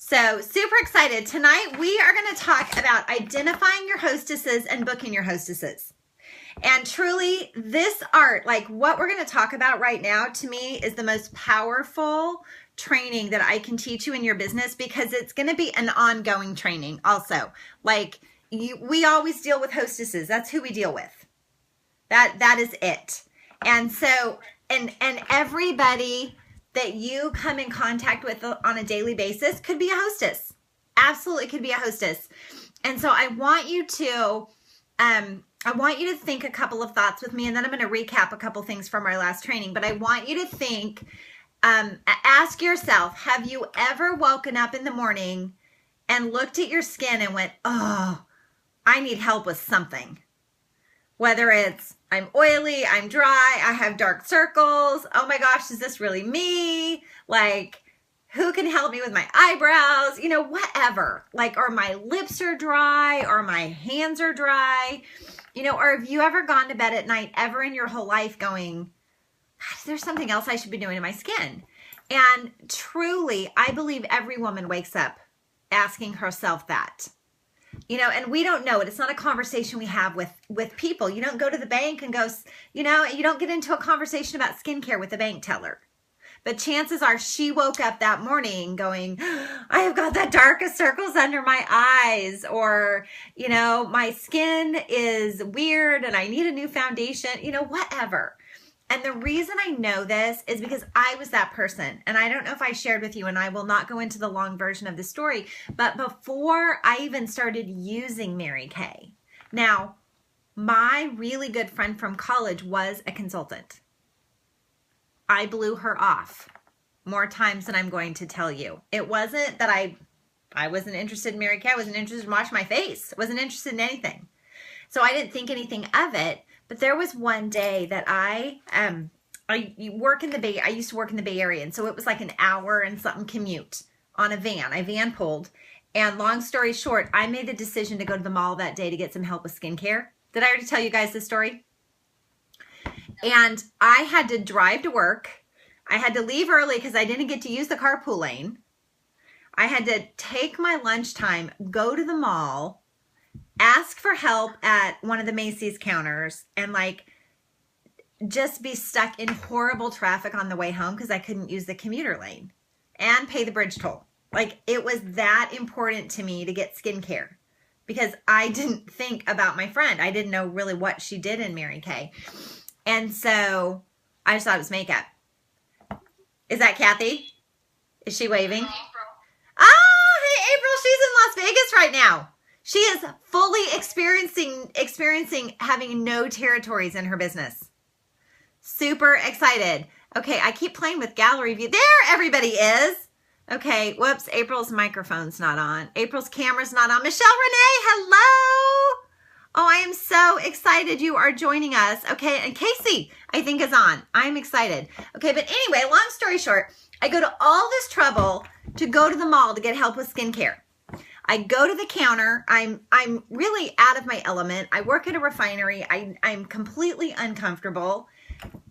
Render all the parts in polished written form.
So super excited. Tonight we are going to talk about identifying your hostesses and booking your hostesses. And truly this art, like what we're going to talk about right now, to me is the most powerful training that I can teach you in your business, because it's going to be an ongoing training also. Like we always deal with hostesses. That's who we deal with. That is it. And so, and everybody that you come in contact with on a daily basis could be a hostess. Absolutely could be a hostess. And so I want you to think a couple of thoughts with me, and then I'm going to recap a couple things from our last training. But I want you to think, ask yourself, have you ever woken up in the morning and looked at your skin and went, oh, I need help with something? Whether it's I'm oily, I'm dry, I have dark circles. Oh my gosh, is this really me? Like, who can help me with my eyebrows? You know, whatever. Like, or my lips are dry, or my hands are dry. You know, or have you ever gone to bed at night ever in your whole life going, there's something else I should be doing to my skin? And truly, I believe every woman wakes up asking herself that. You know, and we don't know it. It's not a conversation we have with people. You don't go to the bank and go, you know, you don't get into a conversation about skincare with the bank teller. But chances are she woke up that morning going, I have got the darkest circles under my eyes, or, you know, my skin is weird and I need a new foundation, you know, whatever. And the reason I know this is because I was that person. And I don't know if I shared with you, and I will not go into the long version of the story, but before I even started using Mary Kay, now, my really good friend from college was a consultant. I blew her off more times than I'm going to tell you. It wasn't that I wasn't interested in Mary Kay. I wasn't interested in washing my face. I wasn't interested in anything. So I didn't think anything of it. But there was one day that I used to work in the Bay Area. And so it was like an hour and something commute on a van. I van pulled. And long story short, I made the decision to go to the mall that day to get some help with skincare. Did I already tell you guys this story? And I had to drive to work. I had to leave early because I didn't get to use the carpool lane. I had to take my lunchtime, go to the mall, ask for help at one of the Macy's counters, and like just be stuck in horrible traffic on the way home because I couldn't use the commuter lane, and pay the bridge toll. Like, it was that important to me to get skincare because I didn't think about my friend. I didn't know really what she did in Mary Kay. And so I just thought it was makeup. Is that Kathy? Is she waving? Oh, hey, April. She's in Las Vegas right now. She is fully experiencing having no territories in her business. Super excited. Okay, I keep playing with gallery view. There everybody is. Okay, whoops, April's microphone's not on. April's camera's not on. Michelle Renee, hello. Oh, I am so excited you are joining us. Okay, and Casey, I think, is on. I'm excited. Okay, but anyway, long story short, I go to all this trouble to go to the mall to get help with skincare. I go to the counter. I'm really out of my element. I work at a refinery. I'm completely uncomfortable.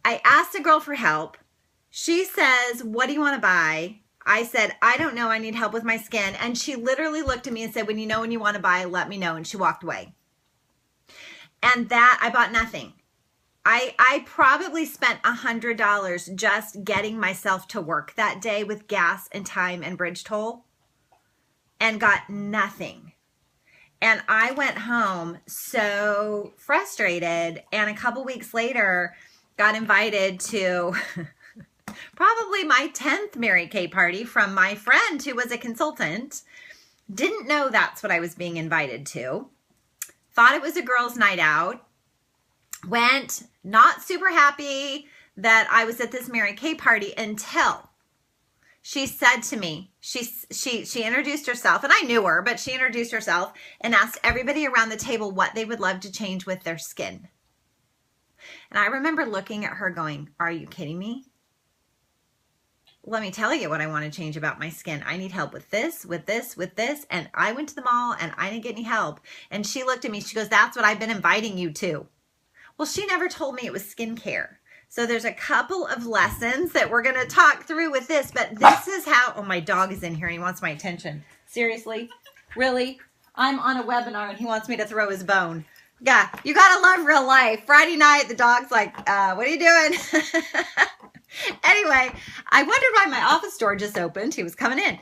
I asked a girl for help. She says, what do you want to buy? I said, I don't know. I need help with my skin. And she literally looked at me and said, when you want to buy, let me know. And she walked away. And that, I bought nothing. I probably spent $100 just getting myself to work that day with gas and time and bridge toll, and got nothing. And I went home so frustrated, and a couple weeks later got invited to probably my 10th Mary Kay party from my friend who was a consultant. Didn't know that's what I was being invited to. Thought it was a girls' night out. Went not super happy that I was at this Mary Kay party until she said to me, she introduced herself, and I knew her, but she introduced herself and asked everybody around the table what they would love to change with their skin. And I remember looking at her going, are you kidding me? Let me tell you what I want to change about my skin. I need help with this, with this, with this. And I went to the mall and I didn't get any help. And she looked at me, she goes, that's what I've been inviting you to. Well, she never told me it was skincare. So there's a couple of lessons that we're going to talk through with this, but this is how, oh, my dog is in here and he wants my attention. Seriously? Really? I'm on a webinar and he wants me to throw his bone. Yeah, you got to love real life. Friday night, the dog's like, what are you doing? Anyway, I wondered why my office door just opened. He was coming in.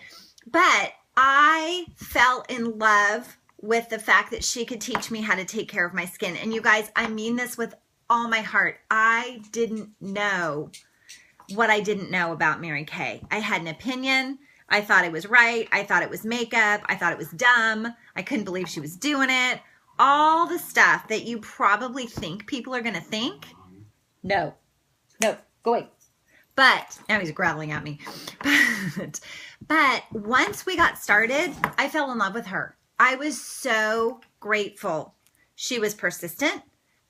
But I fell in love with the fact that she could teach me how to take care of my skin. And you guys, I mean this with all my heart. I didn't know what I didn't know about Mary Kay. I had an opinion. I thought it was right. I thought it was makeup. I thought it was dumb. I couldn't believe she was doing it. All the stuff that you probably think people are going to think. No, go away. But now he's growling at me. But once we got started, I fell in love with her. I was so grateful. She was persistent.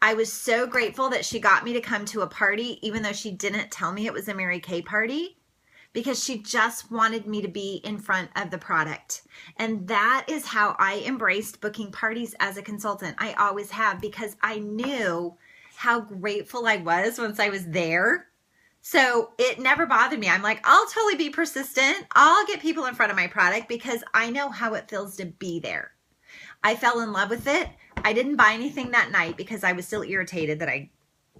I was so grateful that she got me to come to a party, even though she didn't tell me it was a Mary Kay party, because she just wanted me to be in front of the product. And that is how I embraced booking parties as a consultant. I always have, because I knew how grateful I was once I was there. So it never bothered me. I'm like, I'll totally be persistent. I'll get people in front of my product because I know how it feels to be there. I fell in love with it. I didn't buy anything that night because I was still irritated that I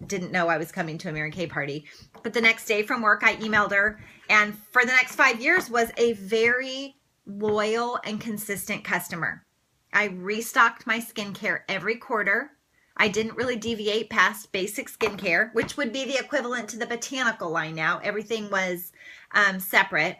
didn't know I was coming to a Mary Kay party. But the next day from work, I emailed her, and for the next 5 years was a very loyal and consistent customer. I restocked my skincare every quarter. I didn't really deviate past basic skincare, which would be the equivalent to the botanical line now. Everything was separate.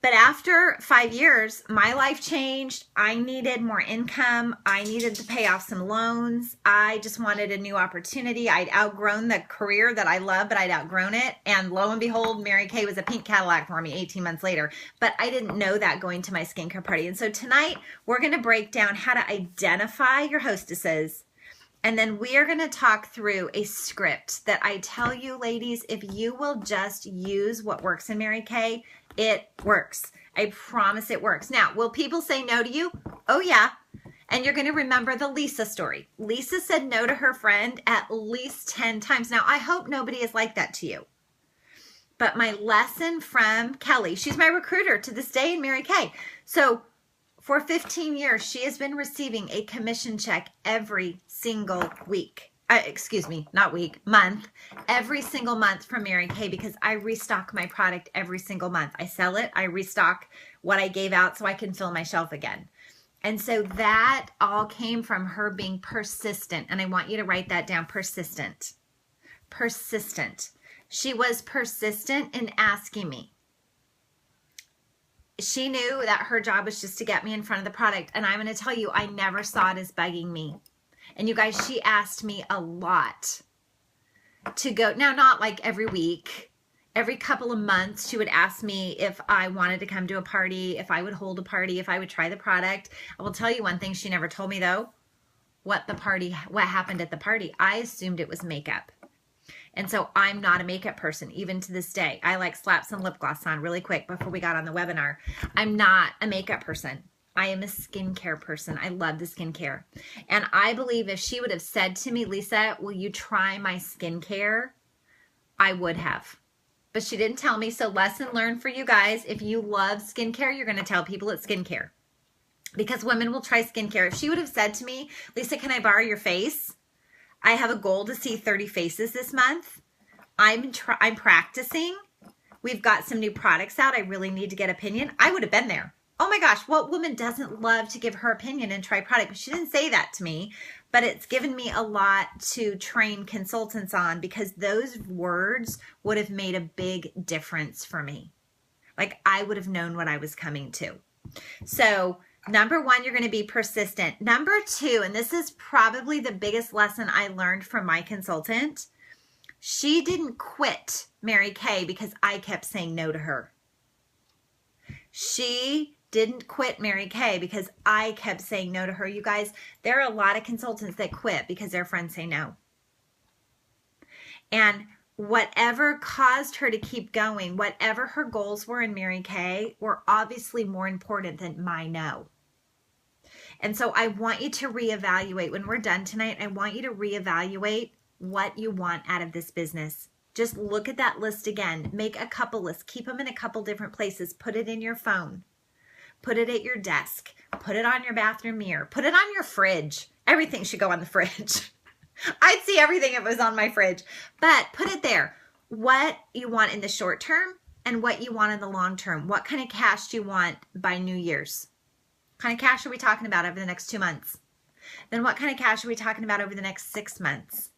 But after 5 years, my life changed. I needed more income. I needed to pay off some loans. I just wanted a new opportunity. I'd outgrown the career that I love, but I'd outgrown it. And lo and behold, Mary Kay was a pink Cadillac for me 18 months later. But I didn't know that going to my skincare party. And so tonight, we're going to break down how to identify your hostesses. And then we are going to talk through a script that I tell you, ladies, if you will just use what works in Mary Kay, it works. I promise it works. Now, will people say no to you? Oh, yeah. And you're going to remember the Lisa story. Lisa said no to her friend at least 10 times. Now, I hope nobody is like that to you. But my lesson from Kelly, she's my recruiter to this day in Mary Kay. So for 15 years, she has been receiving a commission check every single week. Month. Every single month from Mary Kay, because I restock my product every single month. I sell it. I restock what I gave out so I can fill my shelf again. And so that all came from her being persistent. And I want you to write that down. Persistent. Persistent. She was persistent in asking me. She knew that her job was just to get me in front of the product. And I'm going to tell you, I never saw it as begging me. And you guys, she asked me a lot to go. Now, not like every week. Every couple of months, she would ask me if I wanted to come to a party, if I would hold a party, if I would try the product. I will tell you one thing she never told me, though. What happened at the party. I assumed it was makeup. And so I'm not a makeup person, even to this day. I like slap some lip gloss on really quick before we got on the webinar. I'm not a makeup person. I am a skincare person. I love the skincare. And I believe if she would have said to me, Lisa, will you try my skincare? I would have. But she didn't tell me. So lesson learned for you guys. If you love skincare, you're going to tell people it's skincare. Because women will try skincare. If she would have said to me, Lisa, can I borrow your face? I have a goal to see 30 faces this month. I'm practicing. We've got some new products out. I really need to get opinion. I would have been there. Oh my gosh, what woman doesn't love to give her opinion and try product? But she didn't say that to me, but it's given me a lot to train consultants on, because those words would have made a big difference for me. Like, I would have known what I was coming to. So number one, you're going to be persistent. Number two, and this is probably the biggest lesson I learned from my consultant, she didn't quit Mary Kay because I kept saying no to her. She didn't quit Mary Kay because I kept saying no to her. You guys, there are a lot of consultants that quit because their friends say no. And whatever caused her to keep going, whatever her goals were in Mary Kay, were obviously more important than my no. And so I want you to reevaluate. When we're done tonight, I want you to reevaluate what you want out of this business. Just look at that list again. Make a couple lists. Keep them in a couple different places. Put it in your phone. Put it at your desk. Put it on your bathroom mirror. Put it on your fridge. Everything should go on the fridge. I'd see everything if it was on my fridge. But put it there. What you want in the short term and what you want in the long term. What kind of cash do you want by New Year's? What kind of cash are we talking about over the next 2 months? Then what kind of cash are we talking about over the next 6 months?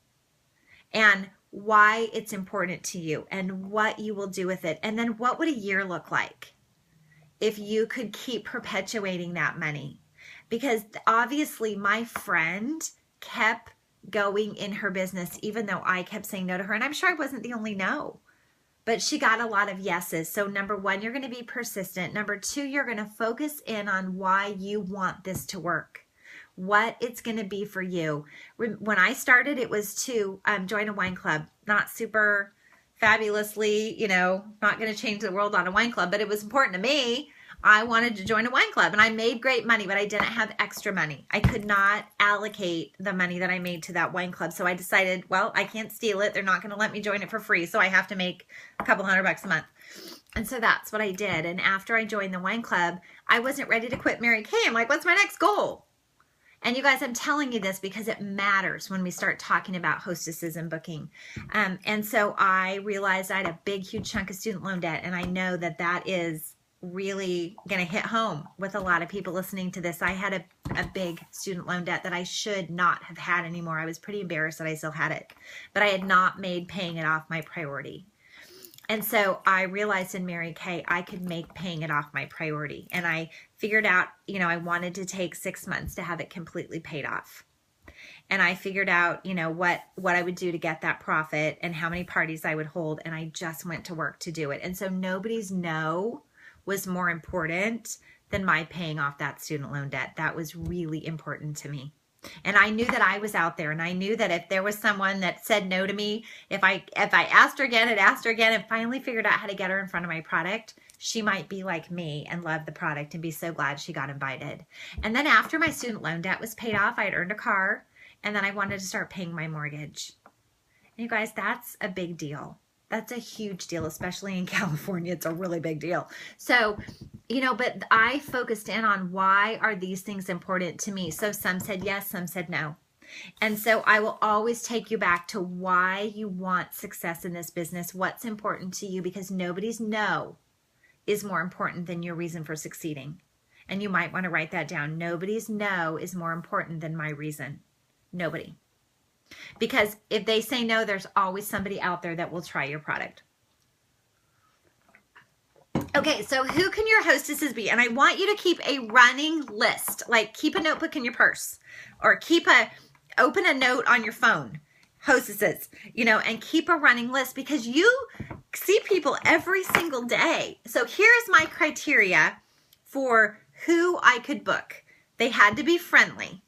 And why it's important to you and what you will do with it. And then what would a year look like if you could keep perpetuating that money? Because obviously my friend kept going in her business even though I kept saying no to her. And I'm sure I wasn't the only no. But she got a lot of yeses. So number one, you're going to be persistent. Number two, you're going to focus in on why you want this to work. What it's going to be for you. When I started, it was to join a wine club. Not super fabulously, not going to change the world on a wine club, but it was important to me. I wanted to join a wine club and I made great money, but I didn't have extra money. I could not allocate the money that I made to that wine club. So I decided, well, I can't steal it. They're not going to let me join it for free. So I have to make a couple $100 a month. And so that's what I did. And after I joined the wine club, I wasn't ready to quit Mary Kay. I'm like, what's my next goal? And you guys, I'm telling you this because it matters when we start talking about hostesses and booking. And so I realized I had a big, huge chunk of student loan debt. And I know that that is really going to hit home with a lot of people listening to this. I had a big student loan debt that I should not have had anymore. I was pretty embarrassed that I still had it, but I had not made paying it off my priority. And so I realized in Mary Kay, I could make paying it off my priority. And I figured out, I wanted to take 6 months to have it completely paid off. And I figured out, what I would do to get that profit and how many parties I would hold. And I just went to work to do it. And so nobody's no was more important than my paying off that student loan debt. That was really important to me. And I knew that I was out there, and I knew that if there was someone that said no to me, if I asked her again and finally figured out how to get her in front of my product, she might be like me and love the product and be so glad she got invited. And then after my student loan debt was paid off, I had earned a car, and then I wanted to start paying my mortgage. And you guys, that's a big deal. That's a huge deal, especially in California. It's a really big deal. So, but I focused in on why are these things important to me. So some said yes, some said no. And so I will always take you back to why you want success in this business, what's important to you, because nobody's no is more important than your reason for succeeding. And you might want to write that down. Nobody's no is more important than my reason. Nobody. Because if they say no, there's always somebody out there that will try your product. Okay, so who can your hostesses be? And I want you to keep a running list. Like keep a notebook in your purse or open a note on your phone. Hostesses, and keep a running list because you see people every single day. So here's my criteria for who I could book. They had to be friendly.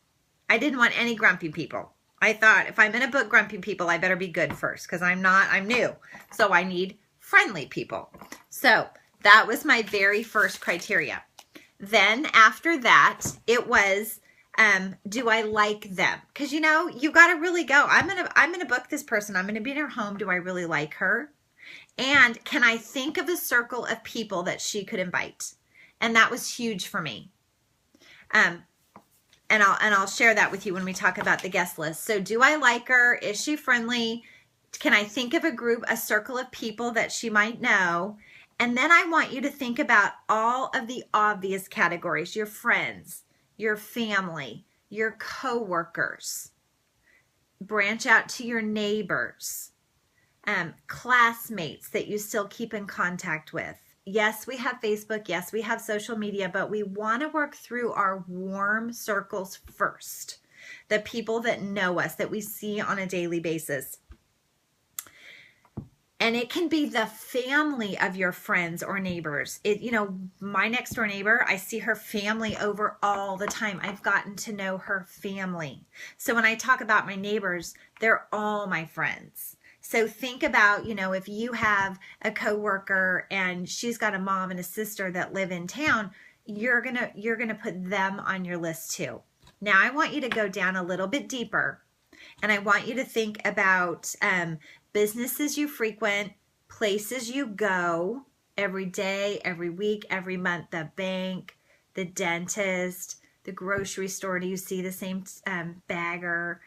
I didn't want any grumpy people. I thought if I'm going to book grumpy people, I better be good first because I'm new. So I need friendly people. So that was my very first criteria. Then after that, it was, do I like them? Because, you got to really go. I'm going to book this person. I'm going to be in her home. Do I really like her? And can I think of a circle of people that she could invite? And that was huge for me. And I'll share that with you when we talk about the guest list. So do I like her? Is she friendly? Can I think of a circle of people that she might know? And then I want you to think about all of the obvious categories, your friends, your family, your coworkers. Branch out to your neighbors, classmates that you still keep in contact with. Yes, we have Facebook. Yes, we have social media, but we want to work through our warm circles first. The people that know us, that we see on a daily basis. And it can be the family of your friends or neighbors. My next door neighbor, I see her family over all the time. I've gotten to know her family. So when I talk about my neighbors, they're all my friends. So think about, if you have a coworker and she's got a mom and a sister that live in town, you're gonna put them on your list too. Now I want you to go down a little bit deeper And I want you to think about businesses you frequent, places you go every day, every week, every month, the bank, the dentist, the grocery store. Do you see the same bagger?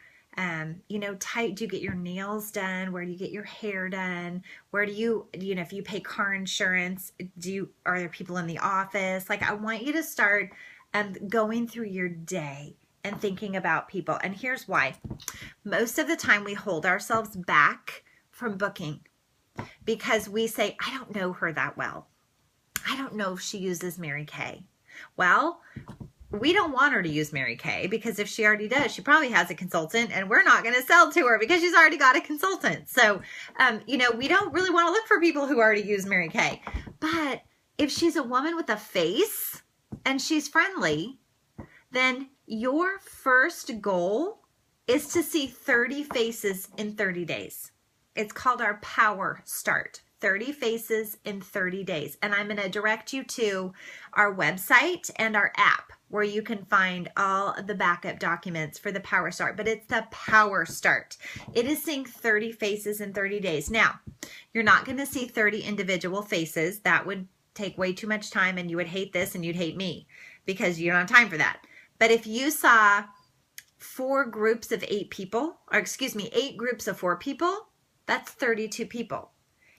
You know, do you get your nails done? Where do you get your hair done? Where do you know, if you pay car insurance, are there people in the office? Like, I want you to start going through your day and thinking about people. And here's why. Most of the time we hold ourselves back from booking because we say, I don't know her that well. I don't know if she uses Mary Kay. Well, we don't want her to use Mary Kay because if she already does, she probably has a consultant and we're not going to sell to her because she's already got a consultant. So, you know, we don't really want to look for people who already use Mary Kay. But if she's a woman with a face and she's friendly, then your first goal is to see 30 faces in 30 days. It's called our Power Start, 30 faces in 30 days. And I'm going to direct you to our website and our app where you can find all of the backup documents for the Power Start. But it's the Power Start. It is seeing 30 faces in 30 days. Now, you're not going to see 30 individual faces. That would take way too much time and you would hate this and you'd hate me because you don't have time for that. But if you saw 4 groups of 8 people, or excuse me, 8 groups of 4 people, that's 32 people.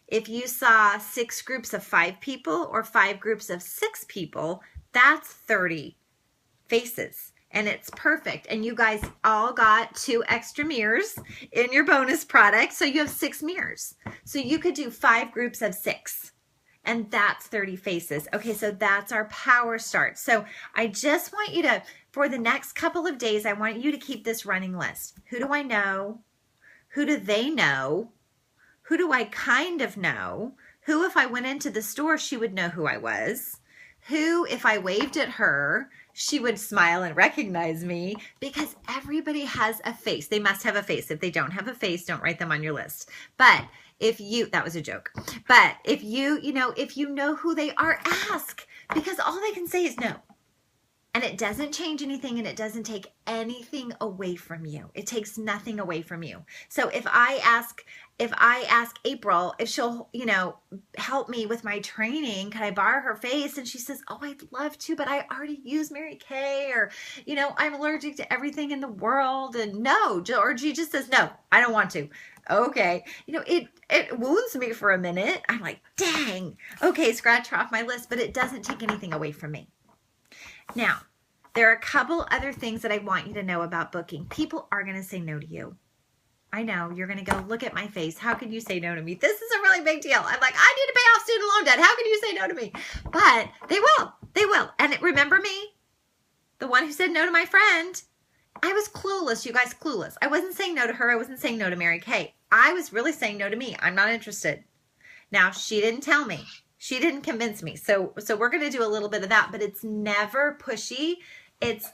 If you saw 6 groups of 5 people or 5 groups of 6 people, that's 30 faces. And it's perfect. And you guys all got 2 extra mirrors in your bonus product. So you have 6 mirrors. So you could do 5 groups of 6. And that's 30 faces. Okay, so that's our Power Start. So I just want you to, for the next couple of days, I want you to keep this running list. Who do I know? Who do they know? Who do I kind of know? Who, if I went into the store, she would know who I was? Who, if I waved at her, she would smile and recognize me? Because everybody has a face. They must have a face. If they don't have a face, don't write them on your list. But if you, that was a joke. But if you know who they are, ask. Because all they can say is no. And it doesn't change anything and it doesn't take anything away from you. It takes nothing away from you. So if I ask April if she'll, you know, help me with my training, can I borrow her face? And she says, oh, I'd love to, but I already use Mary Kay, or, you know, I'm allergic to everything in the world. And no, or she just says, no, I don't want to. Okay. You know, it wounds me for a minute. I'm like, dang. Okay, scratch her off my list, but it doesn't take anything away from me. Now, there are a couple other things that I want you to know about booking. People are going to say no to you. I know. You're going to go, look at my face. How can you say no to me? This is a really big deal. I'm like, I need to pay off student loan debt. How can you say no to me? But they will. They will. And remember me? The one who said no to my friend. I was clueless, you guys, clueless. I wasn't saying no to her. I wasn't saying no to Mary Kay. I was really saying no to me. I'm not interested. Now, she didn't tell me. She didn't convince me. So we're going to do a little bit of that, but it's never pushy. It's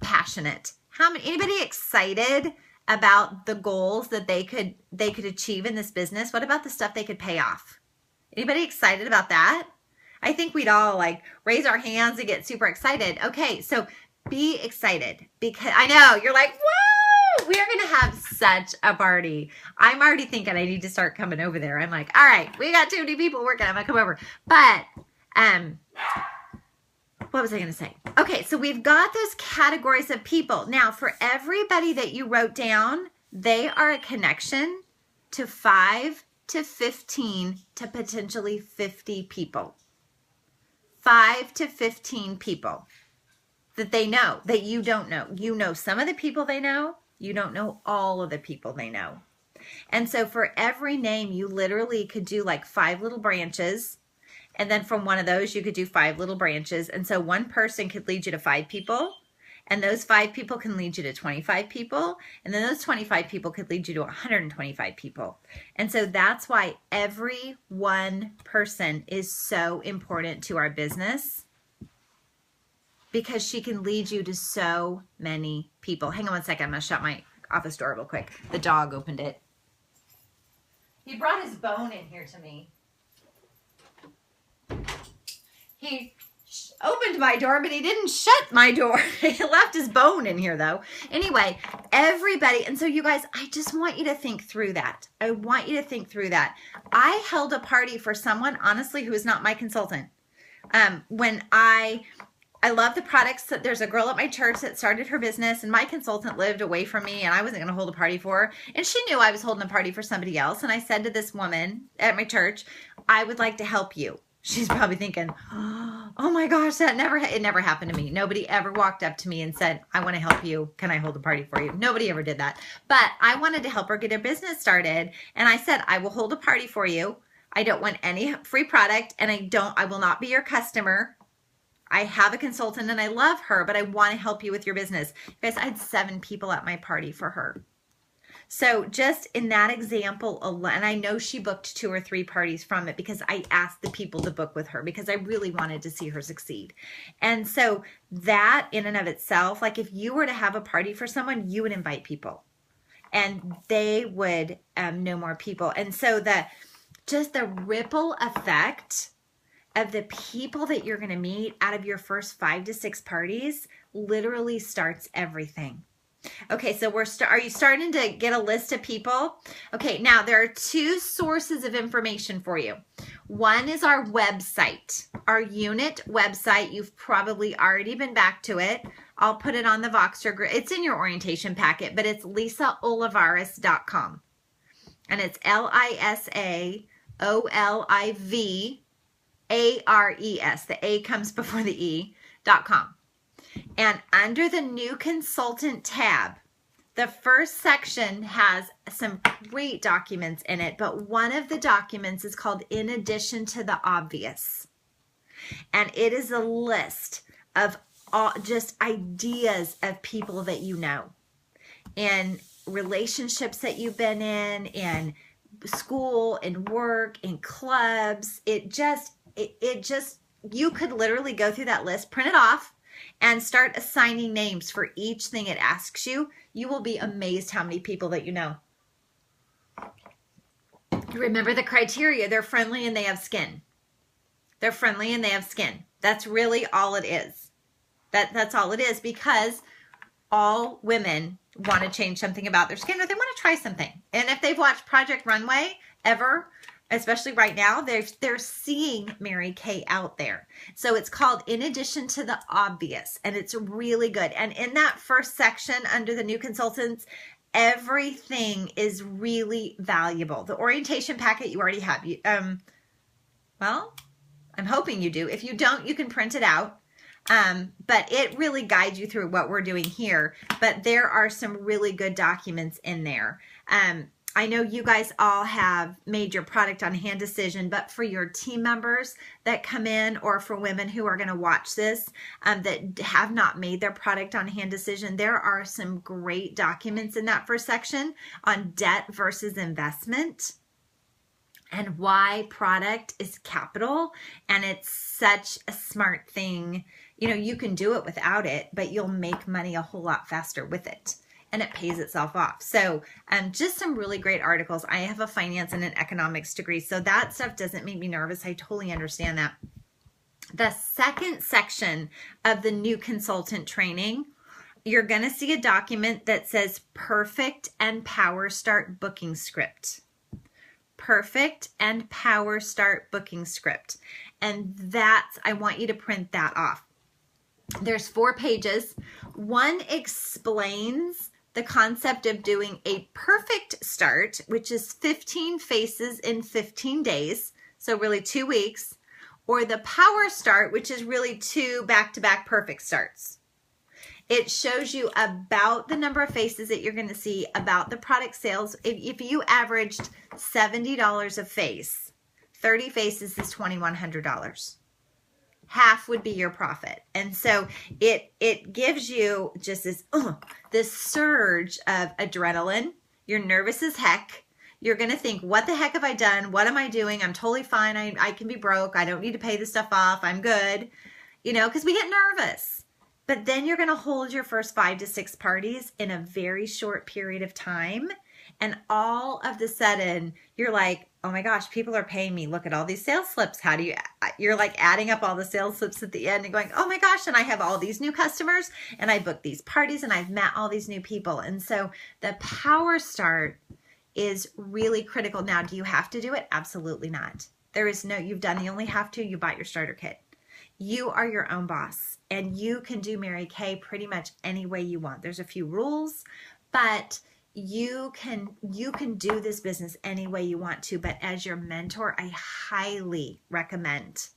passionate. Anybody excited about the goals that they could achieve in this business? What about the stuff they could pay off? Anybody excited about that? I think we'd all like raise our hands and get super excited. Okay, so be excited, because I know you're like, woo, we are going to have such a party. I'm already thinking I need to start coming over there. I'm like, all right, we got too many people working. I'm going to come over. But, what was I going to say? Okay, so we've got those categories of people. Now, for everybody that you wrote down, they are a connection to 5 to 15 to potentially 50 people. 5 to 15 people that they know, that you don't know. You know some of the people they know. You don't know all of the people they know. And so for every name, you literally could do like 5 little branches. And then from one of those, you could do 5 little branches. And so one person could lead you to 5 people. And those 5 people can lead you to 25 people. And then those 25 people could lead you to 125 people. And so that's why every one person is so important to our business, because she can lead you to so many people. Hang on one second. I'm going to shut my office door real quick. The dog opened it. He brought his bone in here to me. opened my door, but he didn't shut my door. He left his bone in here though. Anyway, everybody, and so you guys, I just want you to think through that. I want you to think through that. I held a party for someone, honestly, who is not my consultant. When I love the products. There's a girl at my church that started her business, and my consultant lived away from me, and I wasn't going to hold a party for her. And she knew I was holding a party for somebody else. And I said to this woman at my church, I would like to help you. She's probably thinking, oh my gosh, it never happened to me. Nobody ever walked up to me and said, I want to help you. Can I hold a party for you? Nobody ever did that. But I wanted to help her get her business started. And I said, I will hold a party for you. I don't want any free product, and I will not be your customer. I have a consultant and I love her, but I want to help you with your business. Guys, I had 7 people at my party for her. So just in that example alone, and I know she booked 2 or 3 parties from it because I asked the people to book with her because I really wanted to see her succeed. And so that in and of itself, like if you were to have a party for someone, you would invite people and they would know more people. And so just the ripple effect of the people that you're going to meet out of your first 5 to 6 parties literally starts everything. Okay, so are you starting to get a list of people? Okay, now there are 2 sources of information for you. One is our website, our unit website. You've probably already been back to it. I'll put it on the Voxer group. It's in your orientation packet, but it's lisaolivares.com. And it's LISAOLIVARES. The A comes before the E.com. And under the new consultant tab, the first section has some great documents in it, but one of the documents is called In Addition to the Obvious. And it is a list of just ideas of people that you know and relationships that you've been in school, in work, in clubs. It just, you could literally go through that list, print it off, and start assigning names for each thing it asks you. You will be amazed how many people that you know. Remember the criteria. They're friendly and they have skin. They're friendly and they have skin. That's really all it is. That's all it is, because all women want to change something about their skin, or they want to try something. And if they've watched Project Runway ever, especially right now, they're seeing Mary Kay out there. So it's called In Addition to the Obvious, and it's really good. And in that first section under the new consultants, everything is really valuable. The orientation packet you already have. Well, I'm hoping you do. If you don't, you can print it out. But it really guides you through what we're doing here. But there are some really good documents in there. I know you guys all have made your product on hand decision, but for your team members that come in, or for women who are going to watch this that have not made their product on hand decision, there are some great documents in that first section on debt versus investment and why product is capital. And it's such a smart thing. You know, you can do it without it, but you'll make money a whole lot faster with it. And it pays itself off. So just some really great articles. I have a finance and an economics degree, so that stuff doesn't make me nervous. I totally understand that. The second section of the new consultant training, you're going to see a document that says Perfect and Power Start Booking Script. Perfect and Power Start Booking Script. And I want you to print that off. There's 4 pages. One explains the concept of doing a perfect start, which is 15 faces in 15 days. So really 2 weeks, or the power start, which is really 2 back-to-back perfect starts. It shows you about the number of faces that you're going to see, about the product sales. If you averaged $70 a face, 30 faces is $2,100. Half would be your profit. And so it gives you just this surge of adrenaline. You're nervous as heck. You're going to think, what the heck have I done? What am I doing? I'm totally fine. I can be broke. I don't need to pay this stuff off. I'm good. You know, because we get nervous. But then you're going to hold your first 5 to 6 parties in a very short period of time. And all of the sudden, you're like, oh my gosh, people are paying me. Look at all these sales slips. How do you, you're like adding up all the sales slips at the end and going, oh my gosh, and I have all these new customers and I booked these parties and I've met all these new people. And so the power start is really critical. Now, do you have to do it? Absolutely not. There is no, you've done the only have to, you bought your starter kit. You are your own boss and you can do Mary Kay pretty much any way you want. There's a few rules, but you can do this business any way you want to. But as your mentor, I highly recommend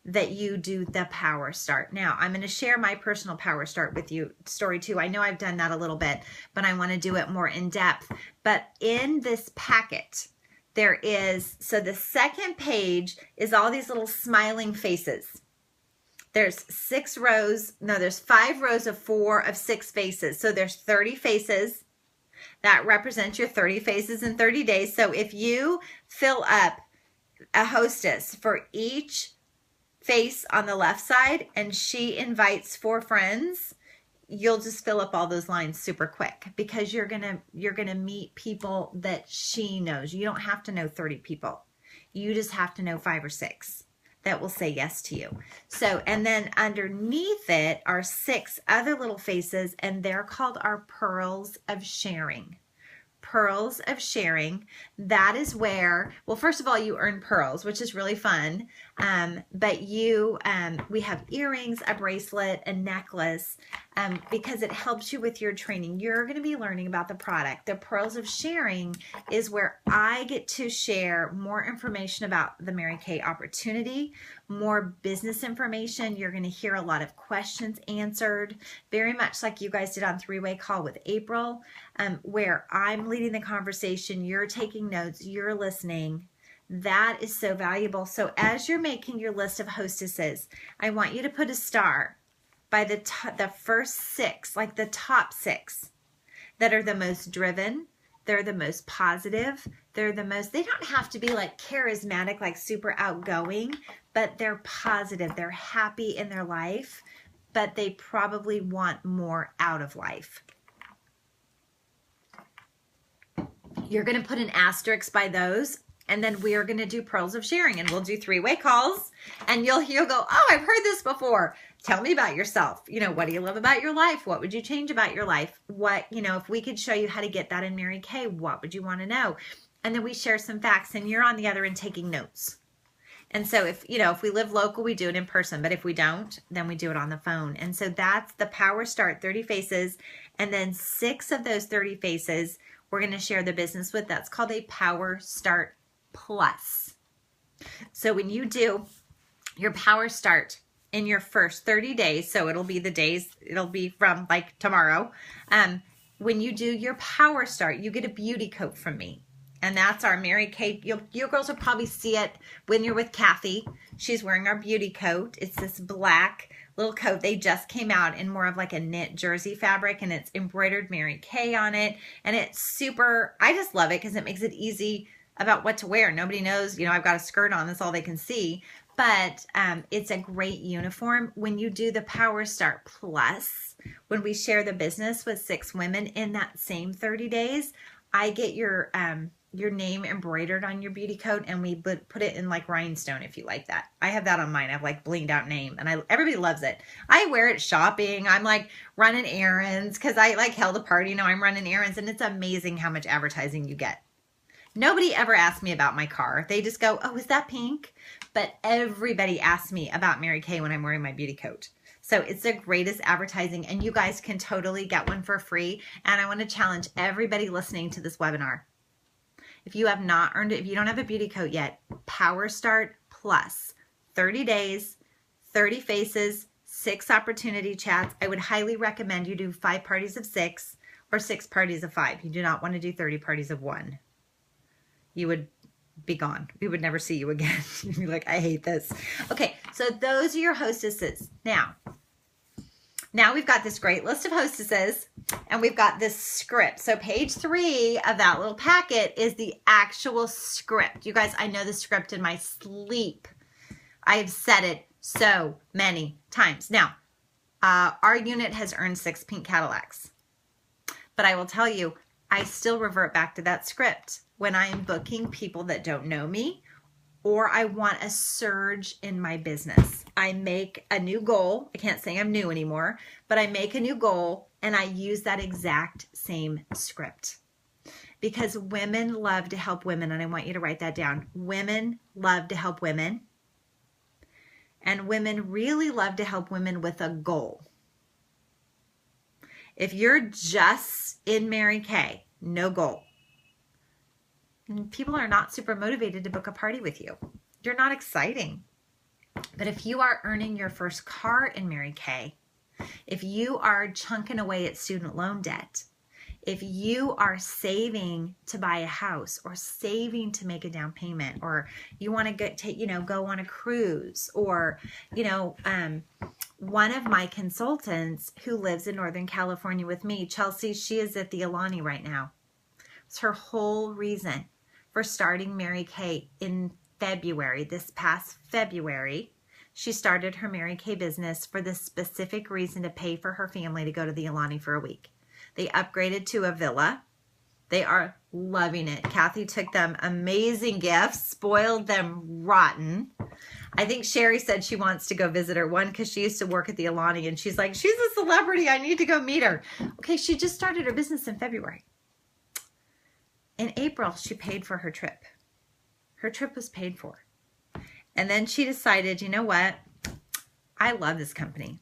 that you do the power start. Now, I'm going to share my personal power start with you story too. I know I've done that a little bit, but I want to do it more in depth. But in this packet, there is, so the second page is all these little smiling faces. There's 5 rows of 4 of 6 faces. So there's 30 faces. That represents your 30 faces in 30 days. So if you fill up a hostess for each face on the left side and she invites 4 friends, you'll just fill up all those lines super quick because you're gonna meet people that she knows. You don't have to know 30 people. You just have to know 5 or 6 that will say yes to you. So, and then underneath it are 6 other little faces, and they're called our pearls of sharing. Pearls of sharing. That is where, well, first of all, you earn pearls, which is really fun. But we have earrings, a bracelet, a necklace, because it helps you with your training. You're going to be learning about the product. The pearls of sharing is where I get to share more information about the Mary Kay opportunity, more business information. You're going to hear a lot of questions answered, very much like you guys did on 3-Way Call with April, where I'm leading the conversation, you're taking notes, you're listening. That is so valuable. So as you're making your list of hostesses, I want you to put a star by the first 6, like the top 6 that are the most driven. They're the most positive. They don't have to be like charismatic, like super outgoing, but they're positive. They're happy in their life, but they probably want more out of life. You're going to put an asterisk by those, and then we are going to do pearls of sharing, and we'll do 3-way calls, and you'll go, oh, I've heard this before. Tell me about yourself. What do you love about your life? What would you change about your life? What, if we could show you how to get that in Mary Kay, what would you want to know? And then we share some facts, and you're on the other end taking notes. And so if we live local, we do it in person, but if we don't, then we do it on the phone. And so that's the Power Start 30 faces, and then 6 of those 30 faces we're going to share the business with. That's called a Power Start Plus. So when you do your Power Start in your first 30 days, so it'll be from like tomorrow. When you do your Power Start, you get a beauty coat from me. And that's our Mary Kay. You girls will probably see it when you're with Kathy. She's wearing our beauty coat. It's this black little coat. They just came out in more of like a knit jersey fabric, and it's embroidered Mary Kay on it. And it's super, I just love it because it makes it easy about what to wear. Nobody knows, I've got a skirt on. That's all they can see. But it's a great uniform. When you do the Power Start Plus, when we share the business with 6 women in that same 30 days, I get your name embroidered on your beauty coat, and we put it in like rhinestone if you like that. I have that on mine. I have like blinged out name, and everybody loves it. I wear it shopping. I'm like running errands because I like held a party. I'm running errands, and it's amazing how much advertising you get. Nobody ever asks me about my car. They just go, oh, is that pink? But everybody asks me about Mary Kay when I'm wearing my beauty coat. So it's the greatest advertising, and you guys can totally get one for free. And I want to challenge everybody listening to this webinar. If you have not earned it, if you don't have a beauty coat yet, Power Start Plus, 30 days, 30 faces, 6 opportunity chats. I would highly recommend you do 5 parties of 6 or 6 parties of 5. You do not want to do 30 parties of 1. You would be gone. We would never see you again. You'd be like, I hate this. Okay, so those are your hostesses. Now we've got this great list of hostesses, and we've got this script. So page 3 of that little packet is the actual script. You guys, I know the script in my sleep. I've said it so many times. Now, our unit has earned 6 pink Cadillacs. But I will tell you, I still revert back to that script when I am booking people that don't know me, or I want a surge in my business. I make a new goal. I can't say I'm new anymore, but I make a new goal and I use that exact same script. Because women love to help women, and I want you to write that down. Women love to help women, and women really love to help women with a goal. If you're just in Mary Kay, no goal, people are not super motivated to book a party with you. You're not exciting. But if you are earning your first car in Mary Kay, if you are chunking away at student loan debt, if you are saving to buy a house or saving to make a down payment, or you want to go on a cruise, or, one of my consultants who lives in Northern California with me, Chelsea, she is at the Alani right now. It's her whole reason for starting Mary Kay in February, this past February. She started her Mary Kay business for the specific reason to pay for her family to go to the Alani for a week. They upgraded to a villa. They are loving it. Kathy took them amazing gifts, spoiled them rotten. I think Sherry said she wants to go visit her, one, because she used to work at the Alani, and she's like, she's a celebrity. I need to go meet her. Okay, she just started her business in February. In April, she paid for her trip. Her trip was paid for. And then she decided, you know what? I love this company.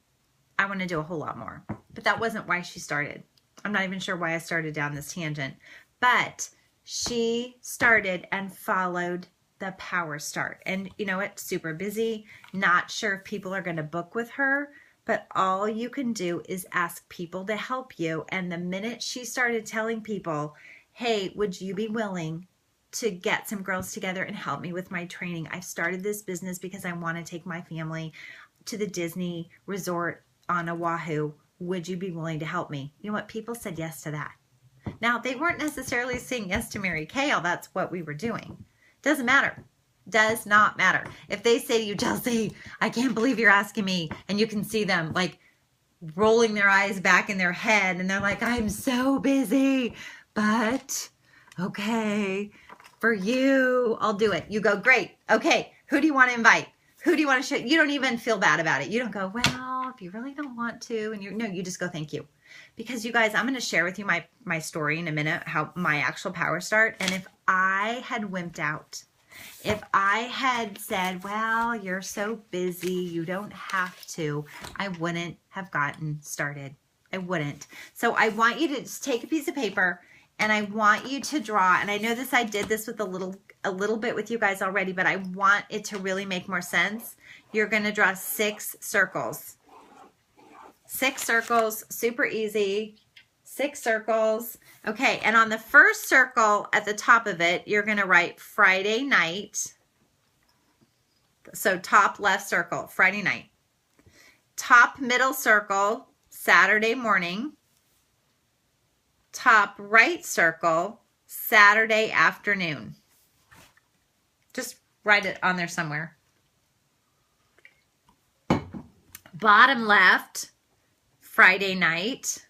I want to do a whole lot more. But that wasn't why she started. I'm not even sure why I started down this tangent. But she started and followed the Power Start. And you know what? Super busy. Not sure if people are going to book with her. But all you can do is ask people to help you. And the minute she started telling people, hey, would you be willing to get some girls together and help me with my training? I've started this business because I want to take my family to the Disney resort on Oahu. Would you be willing to help me? You know what? People said yes to that. Now, they weren't necessarily saying yes to Mary Kay. That's what we were doing. Doesn't matter. Does not matter. If they say to you, Chelsea, I can't believe you're asking me, and you can see them like rolling their eyes back in their head, and they're like, I'm so busy, but okay, for you, I'll do it. You go, great. Okay, who do you want to invite? Who do you want to show? You don't even feel bad about it. You don't go, well, if you really don't want to, and you just go, thank you. Because you guys, I'm going to share with you my story in a minute, how my actual Power Start. And if I had wimped out, if I had said, well, you're so busy, you don't have to, I wouldn't have gotten started. I wouldn't. So I want you to just take a piece of paper, and I want you to draw, and I know this, I did this with a little bit with you guys already, but I want it to really make more sense. You're going to draw 6 circles. 6 circles, super easy. 6 circles. Okay, and on the first circle at the top of it, you're going to write Friday night. So top left circle, Friday night. Top middle circle, Saturday morning. Top right circle, Saturday afternoon. Just write it on there somewhere. Bottom left, Friday night.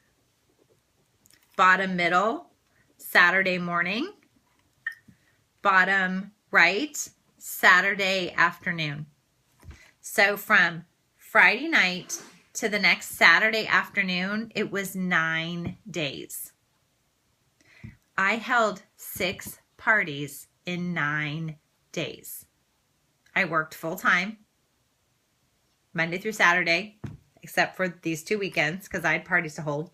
Bottom middle, Saturday morning. Bottom right, Saturday afternoon. So from Friday night to the next Saturday afternoon, it was 9 days. I held 6 parties in 9 days. I worked full time, Monday through Saturday, except for these 2 weekends because I had parties to hold.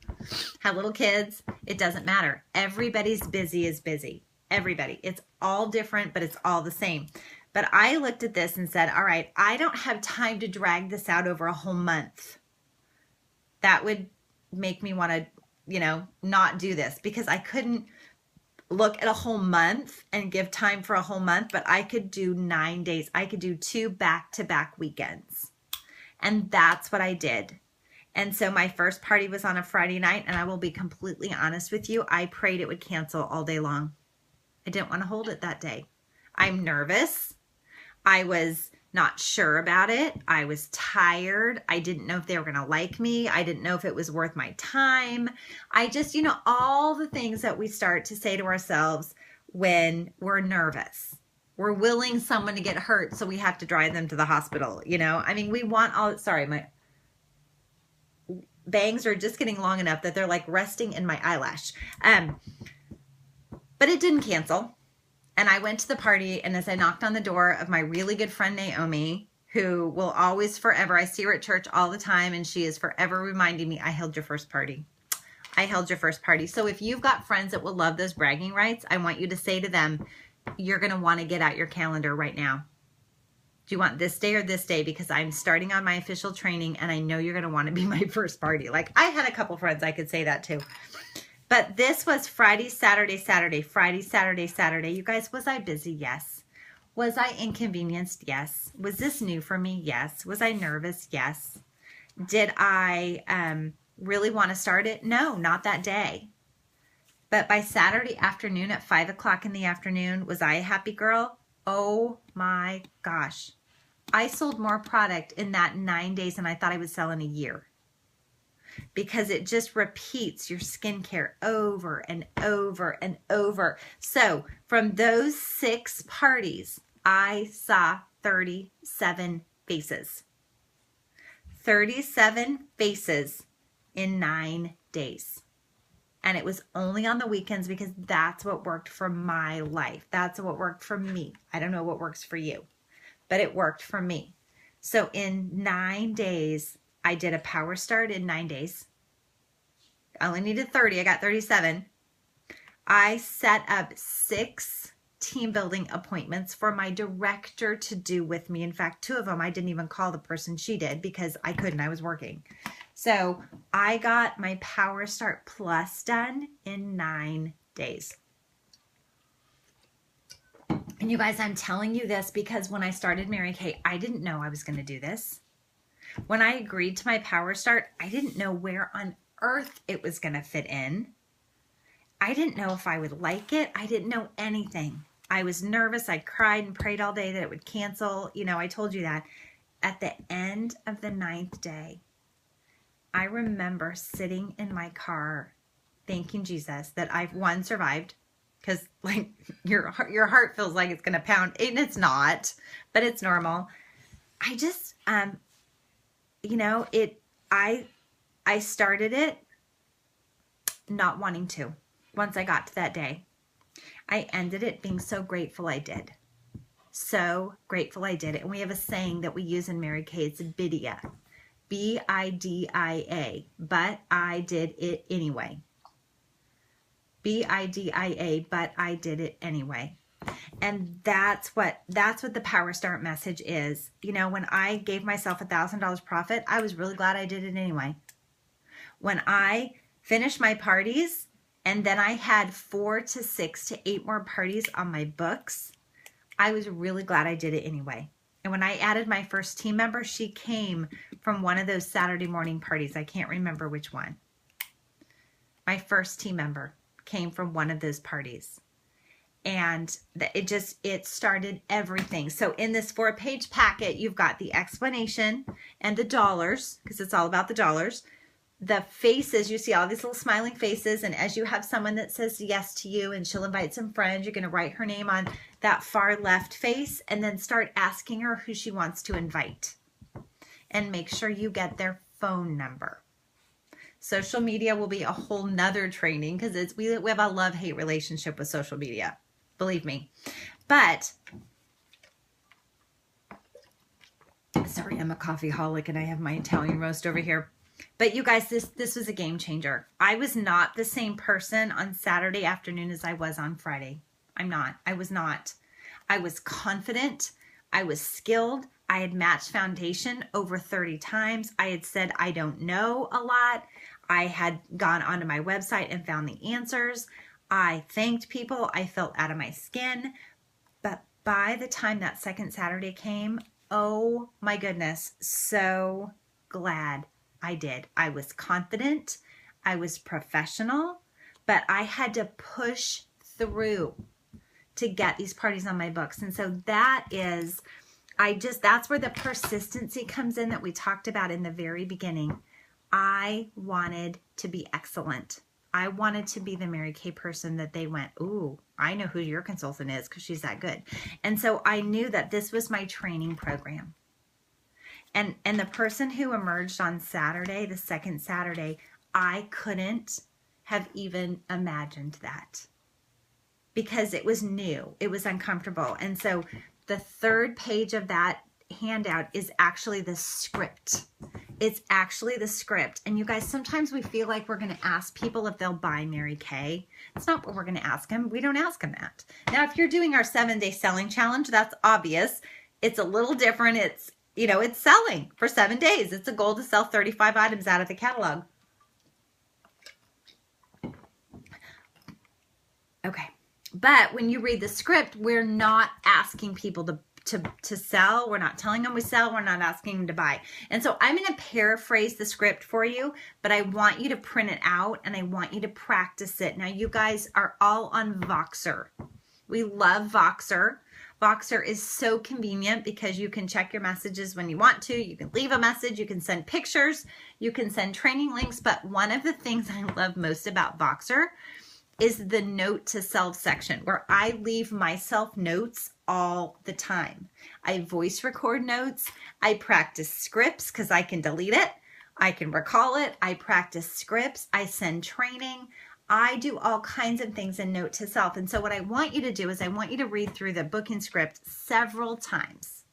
Had little kids. It doesn't matter. Everybody's busy is busy. Everybody. It's all different, but it's all the same. But I looked at this and said, all right, I don't have time to drag this out over a whole month. That would make me want to, not do this, because I couldn't look at a whole month and give time for a whole month, but I could do 9 days. I could do 2 back-to-back weekends. And that's what I did. And so my first party was on a Friday night, and I will be completely honest with you, I prayed it would cancel all day long. I didn't want to hold it that day. I'm nervous. I was not sure about it. I was tired. I didn't know if they were going to like me. I didn't know if it was worth my time. I just, all the things that we start to say to ourselves when we're nervous. We're willing someone to get hurt, so we have to drive them to the hospital, I mean, we want all, sorry, my bangs are just getting long enough that they're like resting in my eyelash. But it didn't cancel. And I went to the party, and as I knocked on the door of my really good friend Naomi, who will always forever, I see her at church all the time, and she is forever reminding me, I held your first party. I held your first party. So if you've got friends that will love those bragging rights, I want you to say to them, you're going to want to get out your calendar right now. Do you want this day or this day? Because I'm starting on my official training, and I know you're going to want to be my first party. Like, I had a couple friends I could say that to. But this was Friday, Saturday, Saturday, Friday, Saturday, Saturday. You guys, was I busy? Yes. Was I inconvenienced? Yes. Was this new for me? Yes. Was I nervous? Yes. Did I really want to start it? No, not that day. But by Saturday afternoon at 5 o'clock in the afternoon, was I a happy girl? Oh my gosh. I sold more product in that 9 days than I thought I would sell in a year. Because it just repeats your skincare over and over and over. So from those 6 parties, I saw 37 faces. 37 faces in 9 days. And it was only on the weekends because that's what worked for my life. That's what worked for me. I don't know what works for you, but it worked for me. So in 9 days, I did a power start in 9 days. I only needed 30. I got 37. I set up 6 team building appointments for my director to do with me. In fact, 2 of them, I didn't even call the person, she did, because I couldn't. I was working. So I got my Power Start Plus done in 9 days. And you guys, I'm telling you this because when I started Mary Kay, I didn't know I was going to do this. When I agreed to my Power Start, I didn't know where on earth it was going to fit in. I didn't know if I would like it. I didn't know anything. I was nervous. I cried and prayed all day that it would cancel. I told you that. At the end of the 9th day, I remember sitting in my car thanking Jesus that I've, one, survived. Because like your heart feels like it's going to pound. And it's not, but it's normal. I just... I started it not wanting to once I got to that day. I ended it being so grateful I did. So grateful I did it. And we have a saying that we use in Mary Kay. It's BIDIA. B-I-D-I-A. But I did it anyway. B-I-D-I-A. But I did it anyway. And that's what the Power Start message is. When I gave myself $1,000 profit, I was really glad I did it anyway. When I finished my parties and then I had 4 to 6 to 8 more parties on my books, I was really glad I did it anyway. And when I added my first team member, she came from one of those Saturday morning parties. I can't remember which one. My first team member came from one of those parties. And it started everything. So in this 4-page packet, you've got the explanation and the dollars, because it's all about the dollars. The faces, you see all these little smiling faces. And as you have someone that says yes to you and she'll invite some friends, you're going to write her name on that far left face and then start asking her who she wants to invite. And make sure you get their phone number. Social media will be a whole nother training because we have a love-hate relationship with social media. Believe me. But, sorry, I'm a coffeeholic and I have my Italian roast over here. But you guys, this was a game changer. I was not the same person on Saturday afternoon as I was on Friday. I'm not. I was not. I was confident. I was skilled. I had matched foundation over 30 times. I had said I don't know a lot. I had gone onto my website and found the answers. I thanked people. I felt out of my skin. But by the time that second Saturday came, oh my goodness, so glad I did. I was confident. I was professional, but I had to push through to get these parties on my books. And so that is that's where the persistency comes in that we talked about in the very beginning. I wanted to be excellent. I wanted to be the Mary Kay person that they went, ooh, I know who your consultant is because she's that good. And so I knew that this was my training program. And the person who emerged on Saturday, the second Saturday, I couldn't have even imagined that because it was new. It was uncomfortable. And so the third page of that handout is actually the script. It's actually the script. And you guys, sometimes we feel like we're going to ask people if they'll buy Mary Kay. It's not what we're going to ask them. We don't ask them that. Now, if you're doing our 7-day selling challenge, that's obvious. It's a little different. It's, you know, it's selling for 7 days. It's a goal to sell 35 items out of the catalog. Okay. But when you read the script, we're not asking people to sell. We're not telling them we sell. We're not asking them to buy. And so I'm going to paraphrase the script for you, but I want you to print it out and I want you to practice it. Now, you guys are all on Voxer. We love Voxer. Voxer is so convenient because you can check your messages when you want to. You can leave a message. You can send pictures. You can send training links. But one of the things I love most about Voxer is the note to self section where I leave myself notes all the time. I voice record notes. I practice scripts because I can delete it. I can recall it. I practice scripts. I send training. I do all kinds of things in note to self. And so what I want you to do is I want you to read through the booking script several times,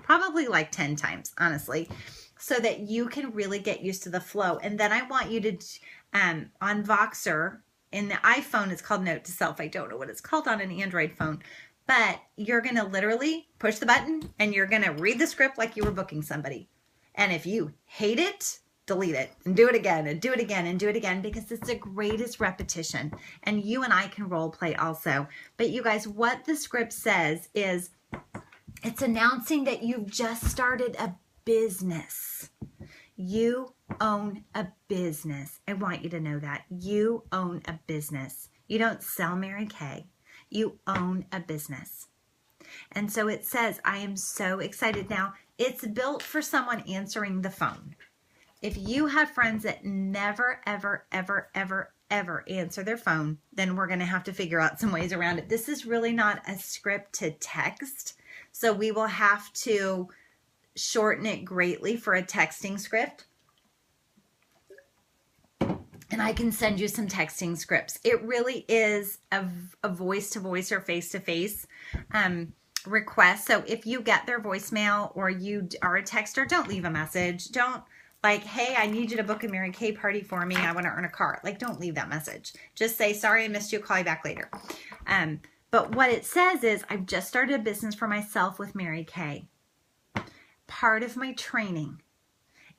probably like 10 times, honestly, so that you can really get used to the flow. And then I want you to, on Voxer, in the iPhone, it's called Note to Self. I don't know what it's called on an Android phone, but you're going to literally push the button and you're going to read the script like you were booking somebody. And if you hate it, delete it and do it again and do it again and do it again because it's the greatest repetition. And you and I can role play also. But you guys, what the script says is it's announcing that you've just started a business. You own a business. I want you to know that. You own a business. You don't sell Mary Kay. You own a business. And so it says, I am so excited. Now, it's built for someone answering the phone. If you have friends that never, ever, ever, ever, ever answer their phone, then we're going to have to figure out some ways around it. This is really not a script to text. So we will have to shorten it greatly for a texting script. And I can send you some texting scripts. It really is a voice-to-voice or face-to-face request. So if you get their voicemail or you are a texter, don't leave a message. Don't like, hey, I need you to book a Mary Kay party for me. I want to earn a car. Like, don't leave that message. Just say, sorry, I missed you. Call you back later. But what it says is, I've just started a business for myself with Mary Kay. Part of my training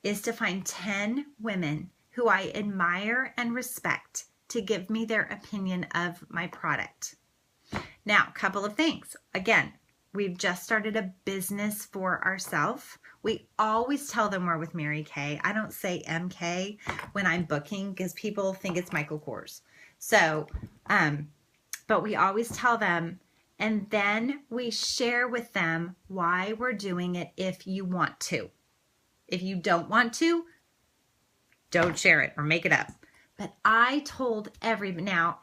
is to find 10 women who I admire and respect to give me their opinion of my product. Now, a couple of things. Again, we've just started a business for ourselves. We always tell them we're with Mary Kay. I don't say MK when I'm booking because people think it's Michael Kors. So, but we always tell them, and then we share with them why we're doing it if you want to. If you don't want to, don't share it or make it up. But I told now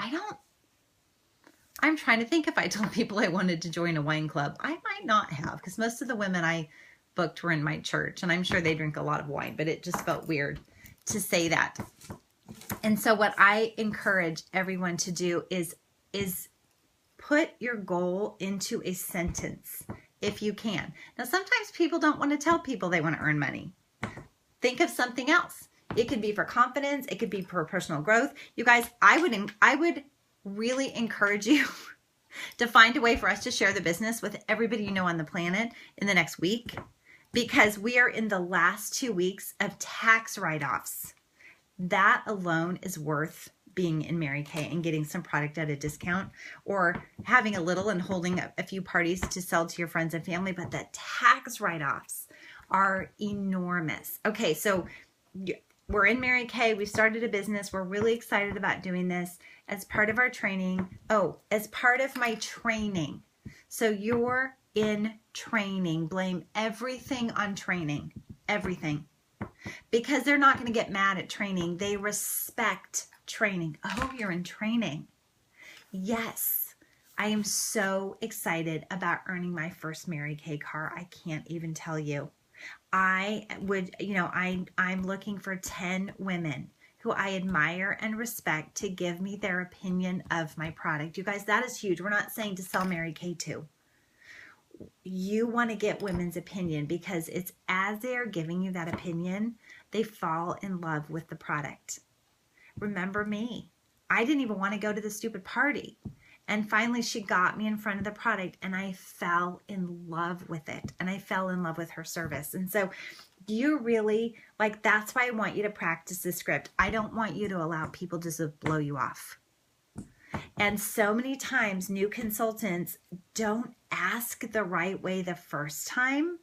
I'm trying to think if I told people I wanted to join a wine club. I might not have because most of the women I booked were in my church and I'm sure they drink a lot of wine, but it just felt weird to say that. And so what I encourage everyone to do is put your goal into a sentence if you can. Now, sometimes people don't want to tell people they want to earn money. Think of something else. It could be for confidence. It could be for personal growth. You guys, I would really encourage you to find a way for us to share the business with everybody you know on the planet in the next week, because we are in the last 2 weeks of tax write-offs. That alone is worth being in Mary Kay and getting some product at a discount, or having a little and holding a few parties to sell to your friends and family. But the tax write-offs are enormous. Okay, so we're in Mary Kay. We started a business. We're really excited about doing this as part of our training. Oh, as part of my training. So you're in training, blame everything on training, everything. Because they're not going to get mad at training. They respect training. Oh, you're in training. Yes, I am so excited about earning my first Mary Kay car. I can't even tell you. I would, I'm looking for 10 women who I admire and respect to give me their opinion of my product. You guys, that is huge. We're not saying to sell Mary Kay too. You want to get women's opinion, because it's as they are giving you that opinion, they fall in love with the product. Remember me. I didn't even want to go to the stupid party. And finally, she got me in front of the product, and I fell in love with it. And I fell in love with her service. And so you really, that's why I want you to practice the script. I don't want you to allow people to just blow you off. And so many times, new consultants don't ask the right way the first time.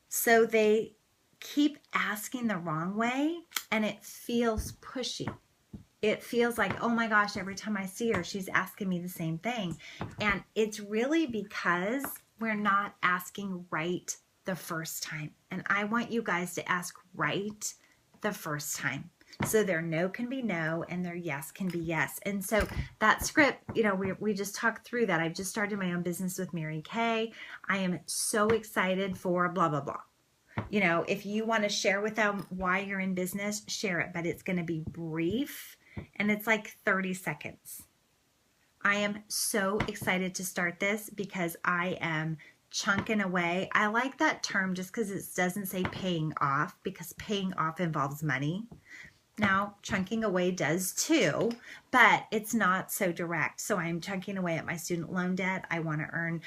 So they keep asking the wrong way, and it feels pushy. It feels like, oh my gosh, every time I see her, she's asking me the same thing. And it's really because we're not asking right the first time. And I want you guys to ask right the first time. So their no can be no and their yes can be yes. And so that script, we just talked through that. I've just started my own business with Mary Kay. I am so excited for blah, blah, blah. If you want to share with them why you're in business, share it, but it's going to be brief and it's like 30 seconds. I am so excited to start this because I am chunking away. I like that term just because it doesn't say paying off, because paying off involves money. Now, chunking away does too, but it's not so direct. So I'm chunking away at my student loan debt. I want to earn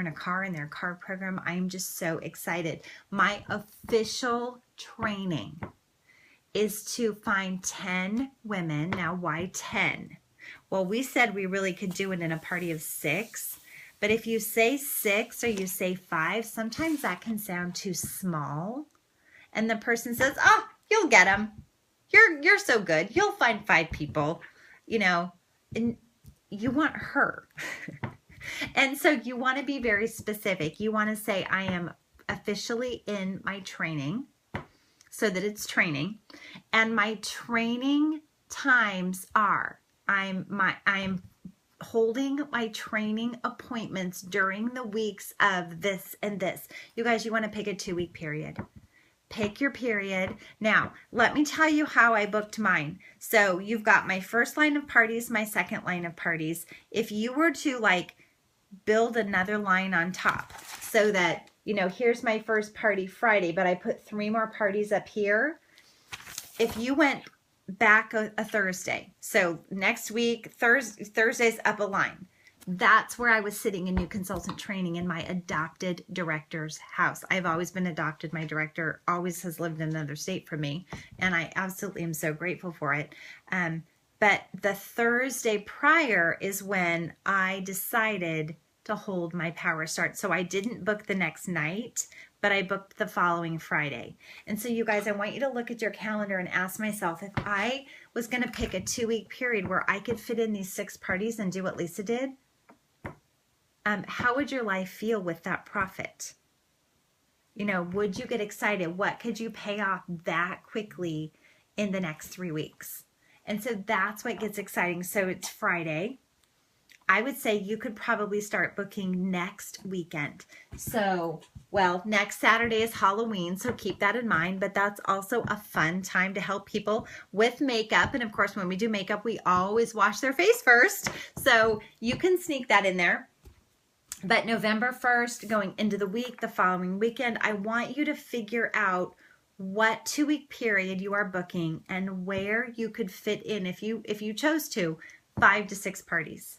a car in their car program. I'm just so excited. My official training is to find 10 women. Now, why 10? Well, we said we really could do it in a party of 6, but if you say 6 or you say 5, sometimes that can sound too small. And the person says, oh, you'll get them. You're so good. You'll find 5 people, and you want her. And so you want to be very specific. You want to say, I am officially in my training, so that it's training. And my training times are, I am holding my training appointments during the weeks of this and this. You guys, you want to pick a 2-week period. Pick your period. Now, let me tell you how I booked mine. So you've got my first line of parties, my second line of parties. If you were to build another line on top so that, here's my first party Friday, but I put 3 more parties up here. If you went back a Thursday, so next week, Thursday's up a line. That's where I was sitting in new consultant training in my adopted director's house. I've always been adopted. My director always has lived in another state from me, and I absolutely am so grateful for it. But the Thursday prior is when I decided to hold my power start. So I didn't book the next night, but I booked the following Friday. And so you guys, I want you to look at your calendar and ask myself, if I was going to pick a 2-week period where I could fit in these 6 parties and do what Lisa did, how would your life feel with that profit? Would you get excited? What could you pay off that quickly in the next 3 weeks? And so that's what gets exciting. So it's Friday. I would say you could probably start booking next weekend. So, well, next Saturday is Halloween, so keep that in mind, but that's also a fun time to help people with makeup. And of course, when we do makeup, we always wash their face first. So you can sneak that in there. But November 1st, going into the week, the following weekend, I want you to figure out what 2-week period you are booking and where you could fit in, if you chose to, 5 to 6 parties.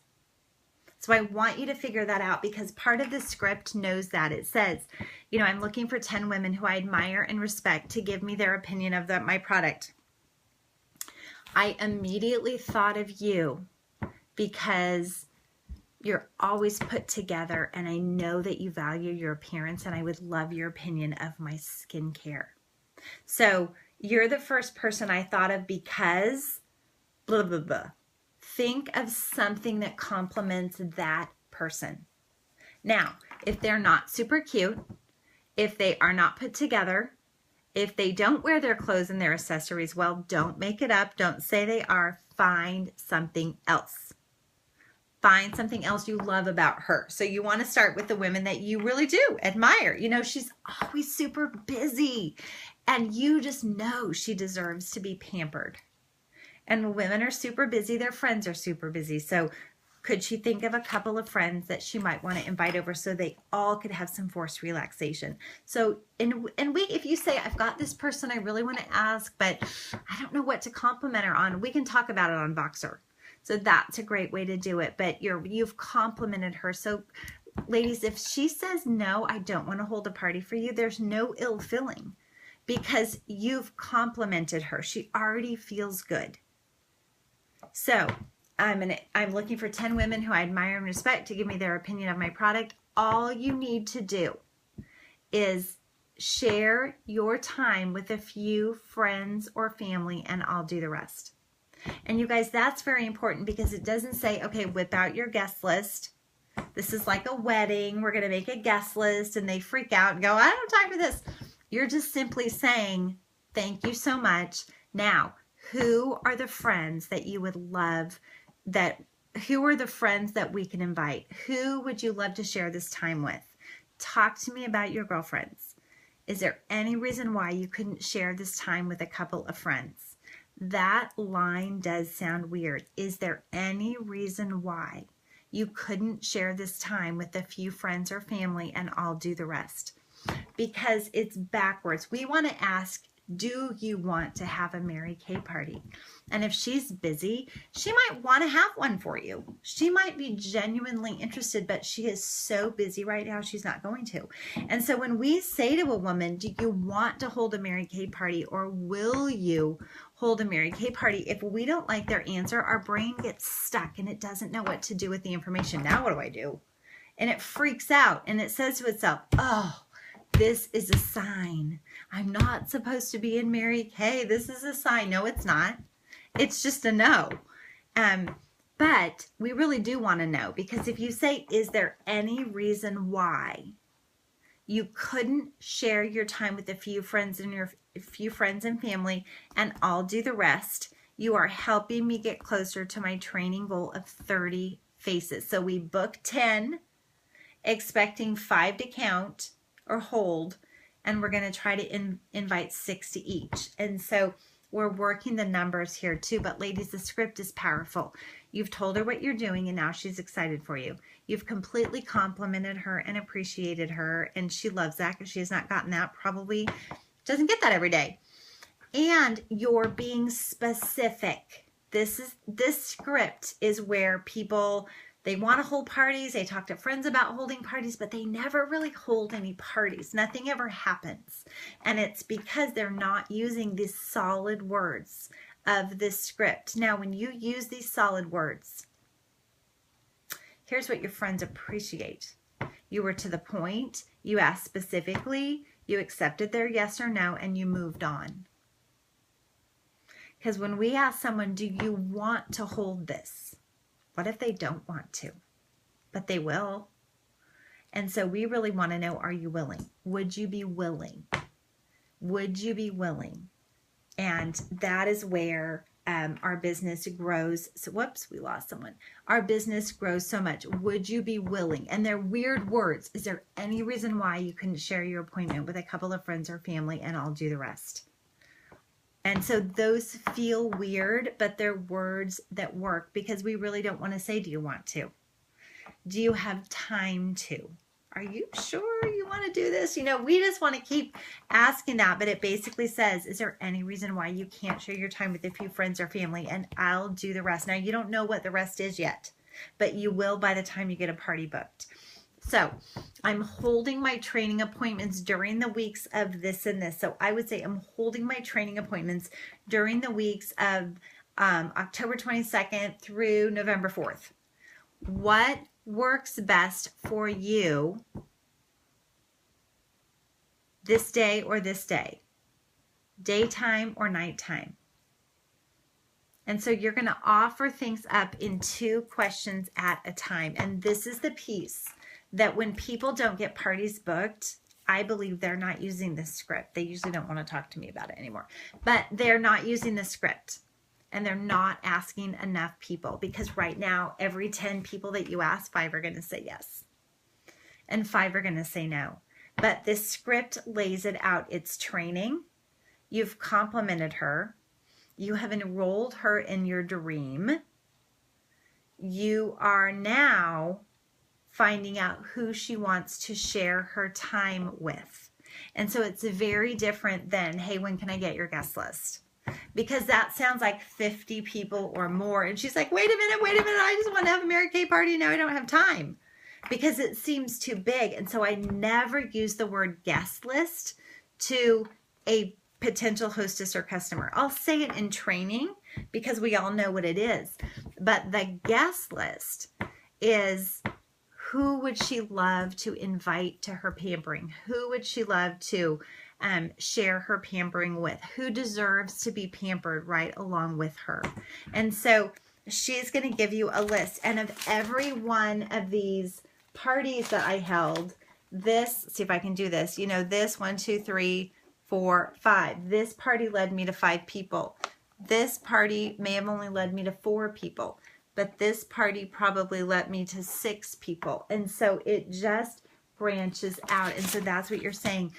So I want you to figure that out, because part of the script knows that. It says, I'm looking for 10 women who I admire and respect to give me their opinion of my product. I immediately thought of you because you're always put together, and I know that you value your appearance, and I would love your opinion of my skincare. So you're the first person I thought of because blah, blah, blah. Think of something that complements that person. Now, if they're not super cute, if they are not put together, if they don't wear their clothes and their accessories well, don't make it up. Don't say they are. Find something else. Find something else you love about her. So you want to start with the women that you really do admire. You know, she's always super busy, and you just know she deserves to be pampered. And when women are super busy, their friends are super busy. So could she think of a couple of friends that she might want to invite over so they all could have some forced relaxation? So if you say, I've got this person I really want to ask, but I don't know what to compliment her on, we can talk about it on Voxer. So that's a great way to do it. But you've complimented her. So ladies, if she says, no, I don't want to hold a party for you, there's no ill feeling because you've complimented her. She already feels good. So I'm looking for 10 women who I admire and respect to give me their opinion of my product. All you need to do is share your time with a few friends or family, and I'll do the rest. And you guys, that's very important because it doesn't say, okay, whip out your guest list. This is like a wedding. We're going to make a guest list, and they freak out and go, I don't have time for this. You're just simply saying, thank you so much. Now, who are the friends that you would love who are the friends that we can invite? Who would you love to share this time with? Talk to me about your girlfriends. Is there any reason why you couldn't share this time with a couple of friends? That line does sound weird. Is there any reason why you couldn't share this time with a few friends or family and I'll do the rest? Because it's backwards. We want to ask, do you want to have a Mary Kay party? And if she's busy, she might want to have one for you. She might be genuinely interested, but she is so busy right now, she's not going to. And so when we say to a woman, do you want to hold a Mary Kay party, or will you hold a Mary Kay party? If we don't like their answer, our brain gets stuck and it doesn't know what to do with the information. Now what do I do? And it freaks out and it says to itself, oh, this is a sign. I'm not supposed to be in Mary Kay. This is a sign. No, it's not. It's just a no. But we really do want to know, because if you say, is there any reason why you couldn't share your time with a few friends and family and I'll do the rest, you are helping me get closer to my training goal of 30 faces. So we book 10, expecting 5 to count or hold, and we're going to try to invite 6 to each. And so we're working the numbers here too. But ladies, the script is powerful. You've told her what you're doing and now she's excited for you. You've completely complimented her and appreciated her, and she loves that because she has not gotten that, probably doesn't get that every day. And you're being specific. This script is where people, they want to hold parties. They talk to friends about holding parties, but they never really hold any parties. Nothing ever happens. And it's because they're not using these solid words of this script. Now, when you use these solid words, here's what your friends appreciate. You were to the point, you asked specifically, you accepted their yes or no, and you moved on. Because when we ask someone, do you want to hold this? What if they don't want to? But they will. And so we really want to know, are you willing? Would you be willing? Would you be willing? And that is where our business grows. So, whoops, we lost someone. Our business grows so much. Would you be willing? And they're weird words. Is there any reason why you couldn't share your appointment with a couple of friends or family and I'll do the rest? And so those feel weird, but they're words that work, because we really don't want to say, do you want to? Do you have time to? Are you sure you want to do this? You know, we just want to keep asking that, but it basically says, is there any reason why you can't share your time with a few friends or family and I'll do the rest? Now, you don't know what the rest is yet, but you will by the time you get a party booked. So I'm holding my training appointments during the weeks of this and this. So I would say I'm holding my training appointments during the weeks of October 22nd through November 4th. What works best for you this day or this day? Daytime or nighttime? And so you're going to offer things up in 2 questions at a time. And this is the piece that when people don't get parties booked, I believe they're not using this script. They usually don't want to talk to me about it anymore, but they're not using the script and they're not asking enough people, because right now, every 10 people that you ask, 5 are going to say yes and 5 are going to say no. But this script lays it out. It's training. You've complimented her. You have enrolled her in your dream. You are now finding out who she wants to share her time with. And so it's very different than, hey, when can I get your guest list? Because that sounds like 50 people or more. And she's like, wait a minute, I just want to have a Mary Kay party. Now I don't have time. Because it seems too big. And so I never use the word guest list to a potential hostess or customer. I'll say it in training because we all know what it is. But the guest list is, who would she love to invite to her pampering? Who would she love to share her pampering with? Who deserves to be pampered right along with her? And so she's going to give you a list. And of every one of these parties that I held, this, see if I can do this, you know, this 1, 2, 3, 4, 5. This party led me to 5 people. This party may have only led me to 4 people, but this party probably led me to 6 people. And so it just branches out. And so that's what you're saying.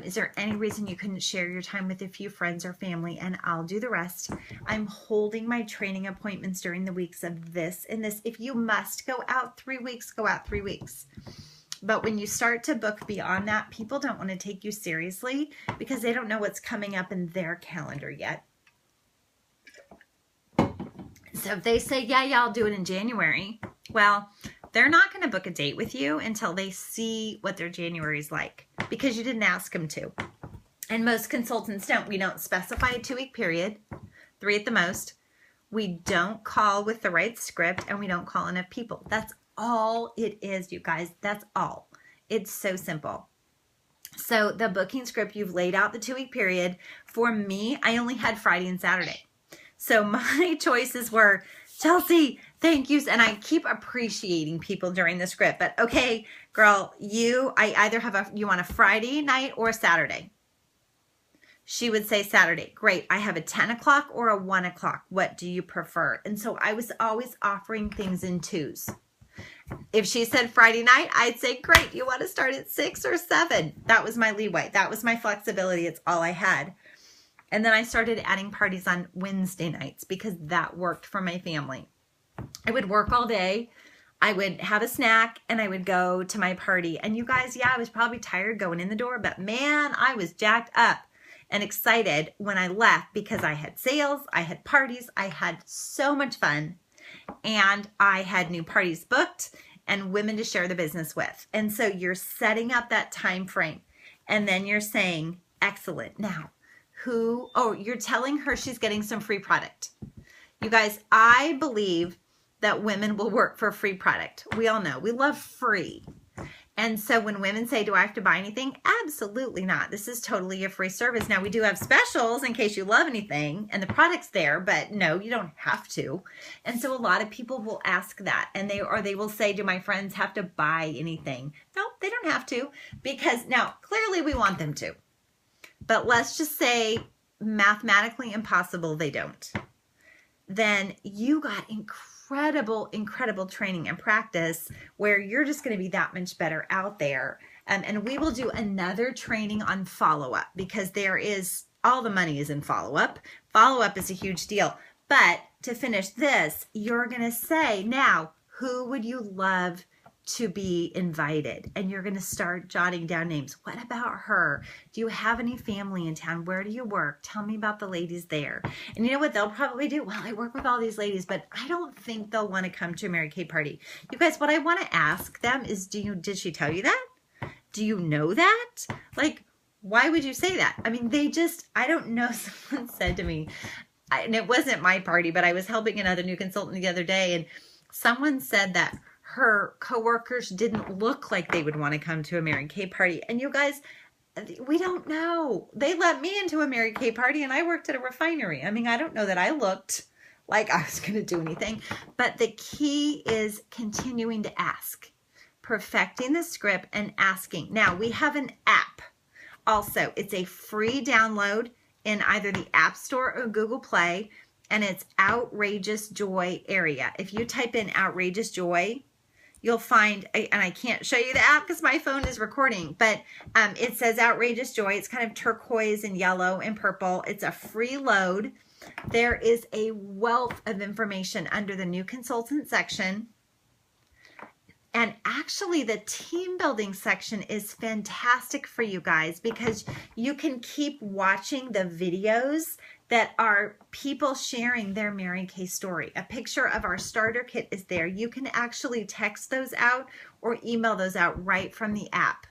Is there any reason you couldn't share your time with a few friends or family, and I'll do the rest? I'm holding my training appointments during the weeks of this and this. If you must go out 3 weeks, go out 3 weeks. But when you start to book beyond that, people don't want to take you seriously because they don't know what's coming up in their calendar yet. So if they say, yeah, I'll do it in January, well, they're not going to book a date with you until they see what their January is like, because you didn't ask them to. And most consultants don't. We don't specify a 2-week period, 3 at the most. We don't call with the right script, and we don't call enough people. That's all it is, you guys. That's all. It's so simple. So the booking script, you've laid out the 2-week period. For me, I only had Friday and Saturday. So my choices were, Chelsea, thank yous. And I keep appreciating people during the script. But okay, girl, I either have you want a Friday night or a Saturday. She would say Saturday. Great. I have a 10 o'clock or a 1 o'clock. What do you prefer? And so I was always offering things in 2s. If she said Friday night, I'd say, great. You want to start at 6 or 7? That was my leeway. That was my flexibility. It's all I had. And then I started adding parties on Wednesday nights because that worked for my family. I would work all day. I would have a snack and I would go to my party. And you guys, yeah, I was probably tired going in the door, but man, I was jacked up and excited when I left because I had sales, I had parties, I had so much fun, and I had new parties booked and women to share the business with. And so you're setting up that time frame, and then you're saying, excellent. Now, you're telling her she's getting some free product. You guys, I believe that women will work for free product. We all know we love free. And so when women say, do I have to buy anything? Absolutely not. This is totally a free service. Now, we do have specials in case you love anything and the product's there, but no, you don't have to. And so a lot of people will ask that, and they will say, do my friends have to buy anything? No, they don't have to, because now clearly we want them to. But let's just say mathematically impossible they don't. Then you got incredible training and practice where you're just going to be that much better out there. And we will do another training on follow-up, because all the money is in follow-up. Follow-up is a huge deal. But to finish this, you're going to say, now, who would you love to be invited? And you're going to start jotting down names. What about her? Do you have any family in town? Where do you work? Tell me about the ladies there. And you know what they'll probably do? Well, I work with all these ladies, but I don't think they'll want to come to a Mary Kay party. You guys, what I want to ask them is, did she tell you that? Do you know that? Like, why would you say that? I mean, I don't know. Someone said to me, and it wasn't my party, but I was helping another new consultant the other day, and someone said that her coworkers didn't look like they would want to come to a Mary Kay party. And you guys, we don't know. They let me into a Mary Kay party, and I worked at a refinery. I mean, I don't know that I looked like I was going to do anything. But the key is continuing to ask. perfecting the script and asking. Now, we have an app also. It's a free download in either the App Store or Google Play, and it's Outrageous Joy area. If you type in Outrageous Joy, you'll find, and I can't show you the app because my phone is recording, but it says Outrageous Joy. It's kind of turquoise and yellow and purple. It's a free load. There is a wealth of information under the new consultant section. And actually the team building section is fantastic for you guys because you can keep watching the videos that are people sharing their Mary Kay story. A picture of our starter kit is there. You can actually text those out or email those out right from the app.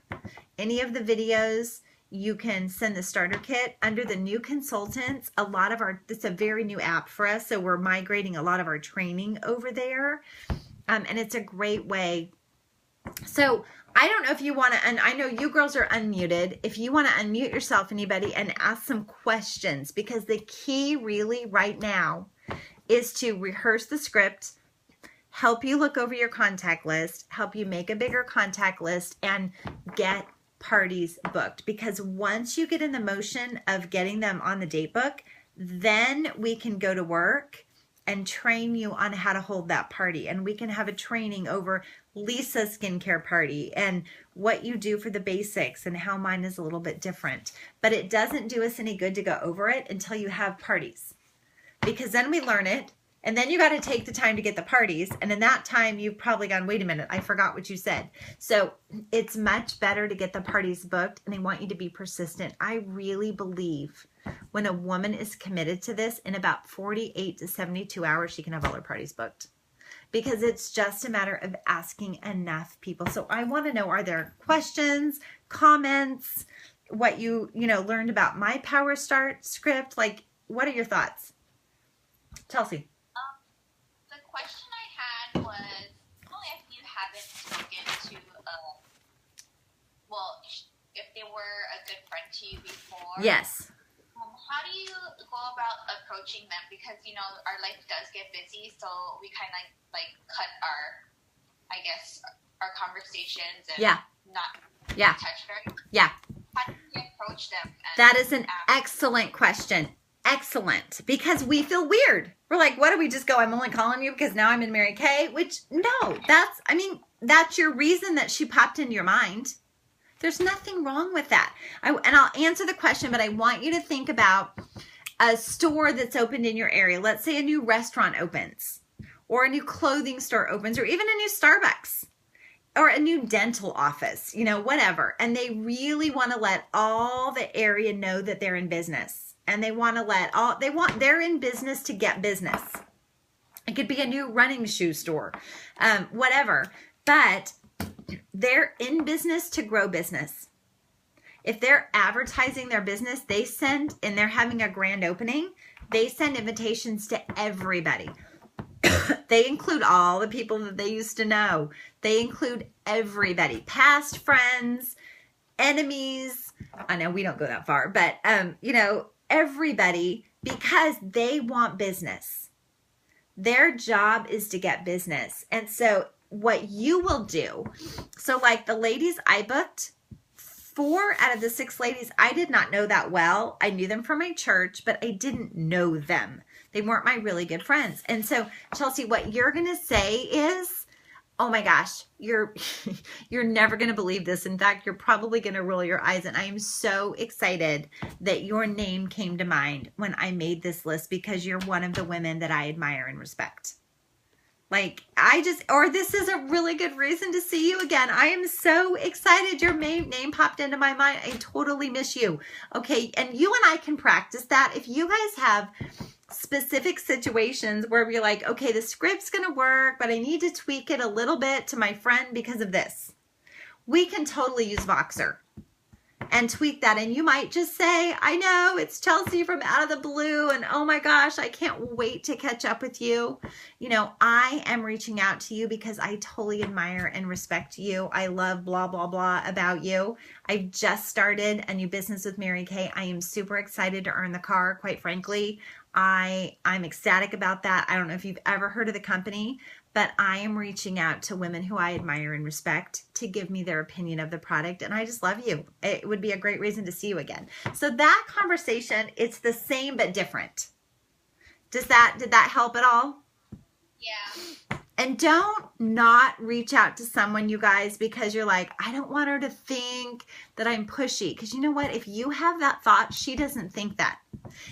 Any of the videos, you can send the starter kit. Under the new consultants, it's a very new app for us, so we're migrating a lot of our training over there. And it's a great way. So I don't know if you want to, and I know you girls are unmuted, if you want to unmute yourself, anybody, and ask some questions, because the key really right now is to rehearse the script, help you look over your contact list, help you make a bigger contact list, and get parties booked. Because once you get in the motion of getting them on the date book, then we can go to work and train you on how to hold that party. And we can have a training over Lisa's skincare party and what you do for the basics and how mine is a little bit different. But it doesn't do us any good to go over it until you have parties, because then we learn it. And then you got to take the time to get the parties. And in that time, you've probably gone, wait a minute, I forgot what you said. So it's much better to get the parties booked. And I want you to be persistent. I really believe when a woman is committed to this, in about 48 to 72 hours, she can have all her parties booked. Because it's just a matter of asking enough people. So I want to know, are there questions, comments, what you learned about my Power Start script? Like, what are your thoughts? Chelsea. The question I had was, only if you haven't spoken to, if they were a good friend to you before. Yes. How do you go about approaching them? Because, our life does get busy, so we kind of like cut our conversations and not touch very much. Yeah. How do you approach them? That is an excellent question. Excellent. Because we feel weird. We're like, what do we just go, I'm only calling you because now I'm in Mary Kay? Which, no, that's your reason that she popped into your mind. There's nothing wrong with that. And I'll answer the question, but I want you to think about a store that's opened in your area. Let's say a new restaurant opens, or a new clothing store opens, or even a new Starbucks, or a new dental office, whatever. And they really want to let all the area know that they're in business. And they want to they're in business to get business. It could be a new running shoe store, whatever. But they're in business to grow business. If they're advertising their business, and they're having a grand opening, they send invitations to everybody. They include all the people that they used to know. They include everybody, past friends, enemies. I know we don't go that far, but everybody, because they want business. Their job is to get business. And so what you will do, so like the ladies I booked, 4 out of the 6 ladies, I did not know that well. I knew them from my church, but I didn't know them. They weren't my really good friends. And so, Chelsea, what you're going to say is, oh my gosh, you're never going to believe this. In fact, you're probably going to roll your eyes. And I am so excited that your name came to mind when I made this list, because you're one of the women that I admire and respect. This is a really good reason to see you again. I am so excited. Your name popped into my mind. I totally miss you. Okay, and you and I can practice that. If you guys have specific situations where you're like, okay, the script's going to work, but I need to tweak it a little bit to my friend because of this, we can totally use Voxer and tweak that. And you might just say, I know it's Chelsea from out of the blue, and oh my gosh, I can't wait to catch up with you. I am reaching out to you because I totally admire and respect you. I love blah, blah, blah about you. I've just started a new business with Mary Kay. I am super excited to earn the car, quite frankly. I'm ecstatic about that. I don't know if you've ever heard of the company, but I am reaching out to women who I admire and respect to give me their opinion of the product. And I just love you. It would be a great reason to see you again. So that conversation, it's the same but different. Did that help at all? Yeah. And don't not reach out to someone, you guys, because you're like, I don't want her to think that I'm pushy. Because you know what? If you have that thought, she doesn't think that.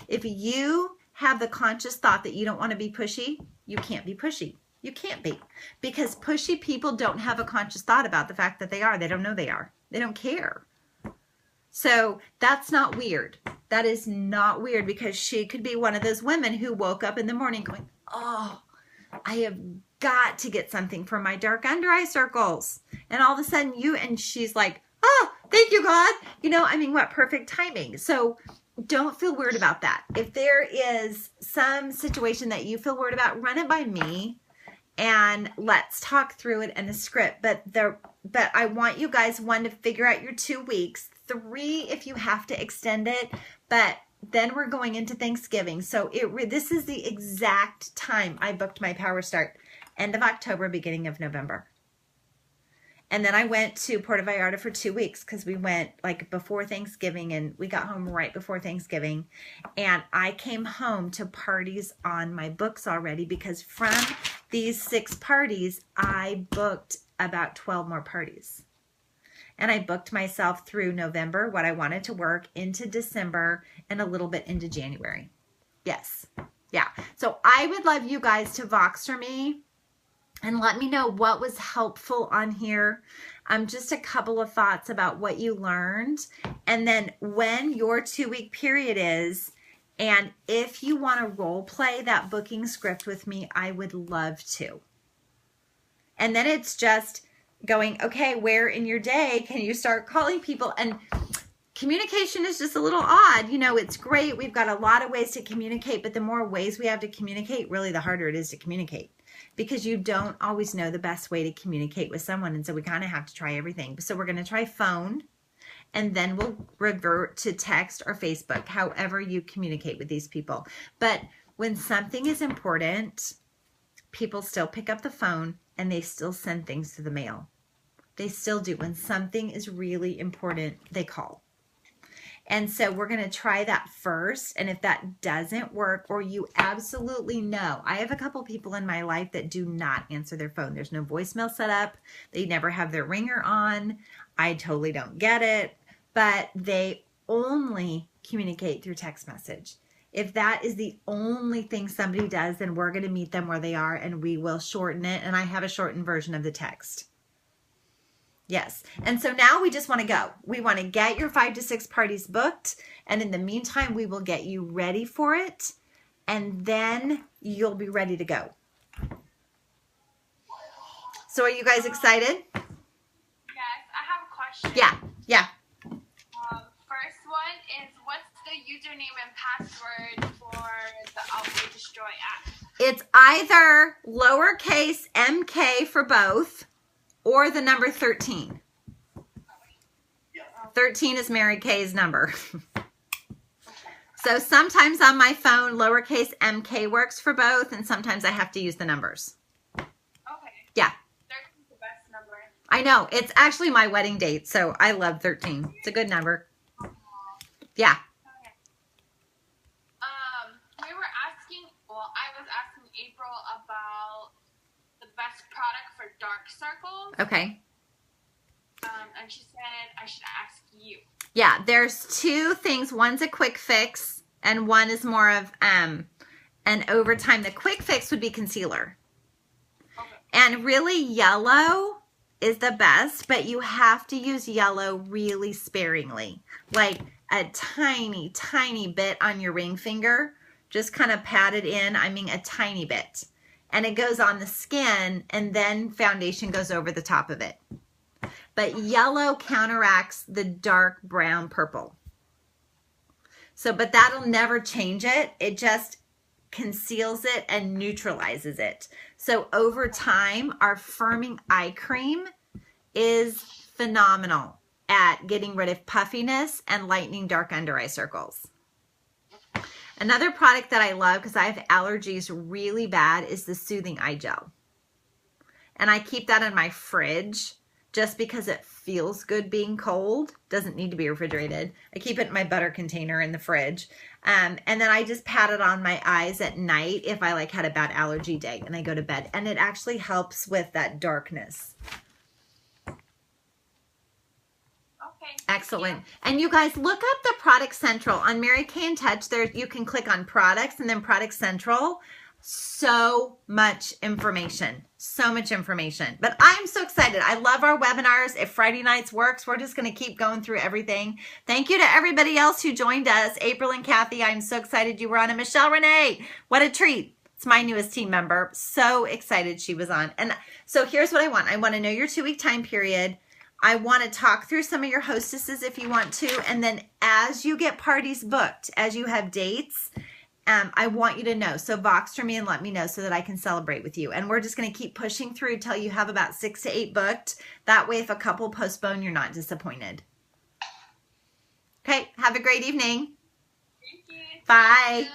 If you have the conscious thought that you don't want to be pushy, you can't be pushy. You can't be. Because pushy people don't have a conscious thought about the fact that they are. They don't know they are. They don't care. So that's not weird. That is not weird, because she could be one of those women who woke up in the morning going, oh, I have got to get something for my dark under eye circles. And all of a sudden she's like, oh, thank you, God. You know, I mean, what perfect timing. So don't feel weird about that. If there is some situation that you feel weird about, run it by me and let's talk through it in a script. But I want you guys, 1, to figure out your 2 weeks, 3, if you have to extend it, but then we're going into Thanksgiving. So this is the exact time I booked my Power Start, end of October, beginning of November. And then I went to Puerto Vallarta for 2 weeks because we went like before Thanksgiving, and we got home right before Thanksgiving. And I came home to parties on my books already, because from these 6 parties, I booked about 12 more parties. And I booked myself through November, what I wanted to work, into December, and a little bit into January. Yes. Yeah. So I would love you guys to Voxer me and let me know what was helpful on here. Just a couple of thoughts about what you learned. And then when your 2-week period is, and if you want to role play that booking script with me, I would love to. And then it's just going, okay, where in your day can you start calling people? And communication is just a little odd. You know, it's great. We've got a lot of ways to communicate, but the more ways we have to communicate, really the harder it is to communicate, because you don't always know the best way to communicate with someone. And so we kind of have to try everything. So we're going to try phone, and then we'll revert to text or Facebook, however you communicate with these people. But when something is important, people still pick up the phone and they still send things to the mail. They still do. When something is really important, they call. And so we're going to try that first. And if that doesn't work, or you absolutely know, I have a couple people in my life that do not answer their phone. There's no voicemail set up. They never have their ringer on. I totally don't get it, but they only communicate through text message. If that is the only thing somebody does, then we're going to meet them where they are, and we will shorten it. And I have a shortened version of the text. Yes. And so now we just want to go. We want to get your 5 to 6 parties booked. And in the meantime, we will get you ready for it. And then you'll be ready to go. So are you guys excited? Yes, I have a question. Yeah. First one is, what's the username and password for the Outward Destroy app? It's either lowercase mk for both, or the number 13. 13 is Mary Kay's number. So sometimes on my phone, lowercase mk works for both, and sometimes I have to use the numbers. Okay. Yeah. 13 is the best number. I know. It's actually my wedding date, so I love 13. It's a good number. Yeah. Okay. We were asking, well, I was asking April about the best product for dark circles. Okay. And she said I should ask you. Yeah, there's 2 things. One's a quick fix, and one is more of an over time. The quick fix would be concealer. Okay. And really, yellow is the best, but you have to use yellow really sparingly. Like a tiny, tiny bit on your ring finger. Just kind of pat it in. I mean, a tiny bit. And it goes on the skin, and then foundation goes over the top of it. But yellow counteracts the dark brown purple. So, but that'll never change it. It just conceals it and neutralizes it. So over time, our firming eye cream is phenomenal at getting rid of puffiness and lightening dark under eye circles. Another product that I love, because I have allergies really bad, is the Soothing Eye Gel. and I keep that in my fridge just because it feels good being cold. Doesn't need to be refrigerated. I keep it in my butter container in the fridge. And then I just pat it on my eyes at night if I like had a bad allergy day and I go to bed. And it actually helps with that darkness. Excellent. And you guys look up the Product Central on Mary Kay in Touch. There you can click on products and then Product Central. So much information. So much information. But I'm so excited. I love our webinars. If Friday nights works, we're just going to keep going through everything. Thank you to everybody else who joined us. April and Kathy, I'm so excited you were on. And Michelle Renee, what a treat. It's my newest team member. So excited she was on. And so here's what I want. I want to know your 2-week time period. I want to talk through some of your hostesses if you want to. And then as you get parties booked, as you have dates, I want you to know. So Voxter me and let me know so that I can celebrate with you. And we're just going to keep pushing through till you have about 6 to 8 booked. That way, if a couple postpone, you're not disappointed. Okay, have a great evening. Thank you. Bye.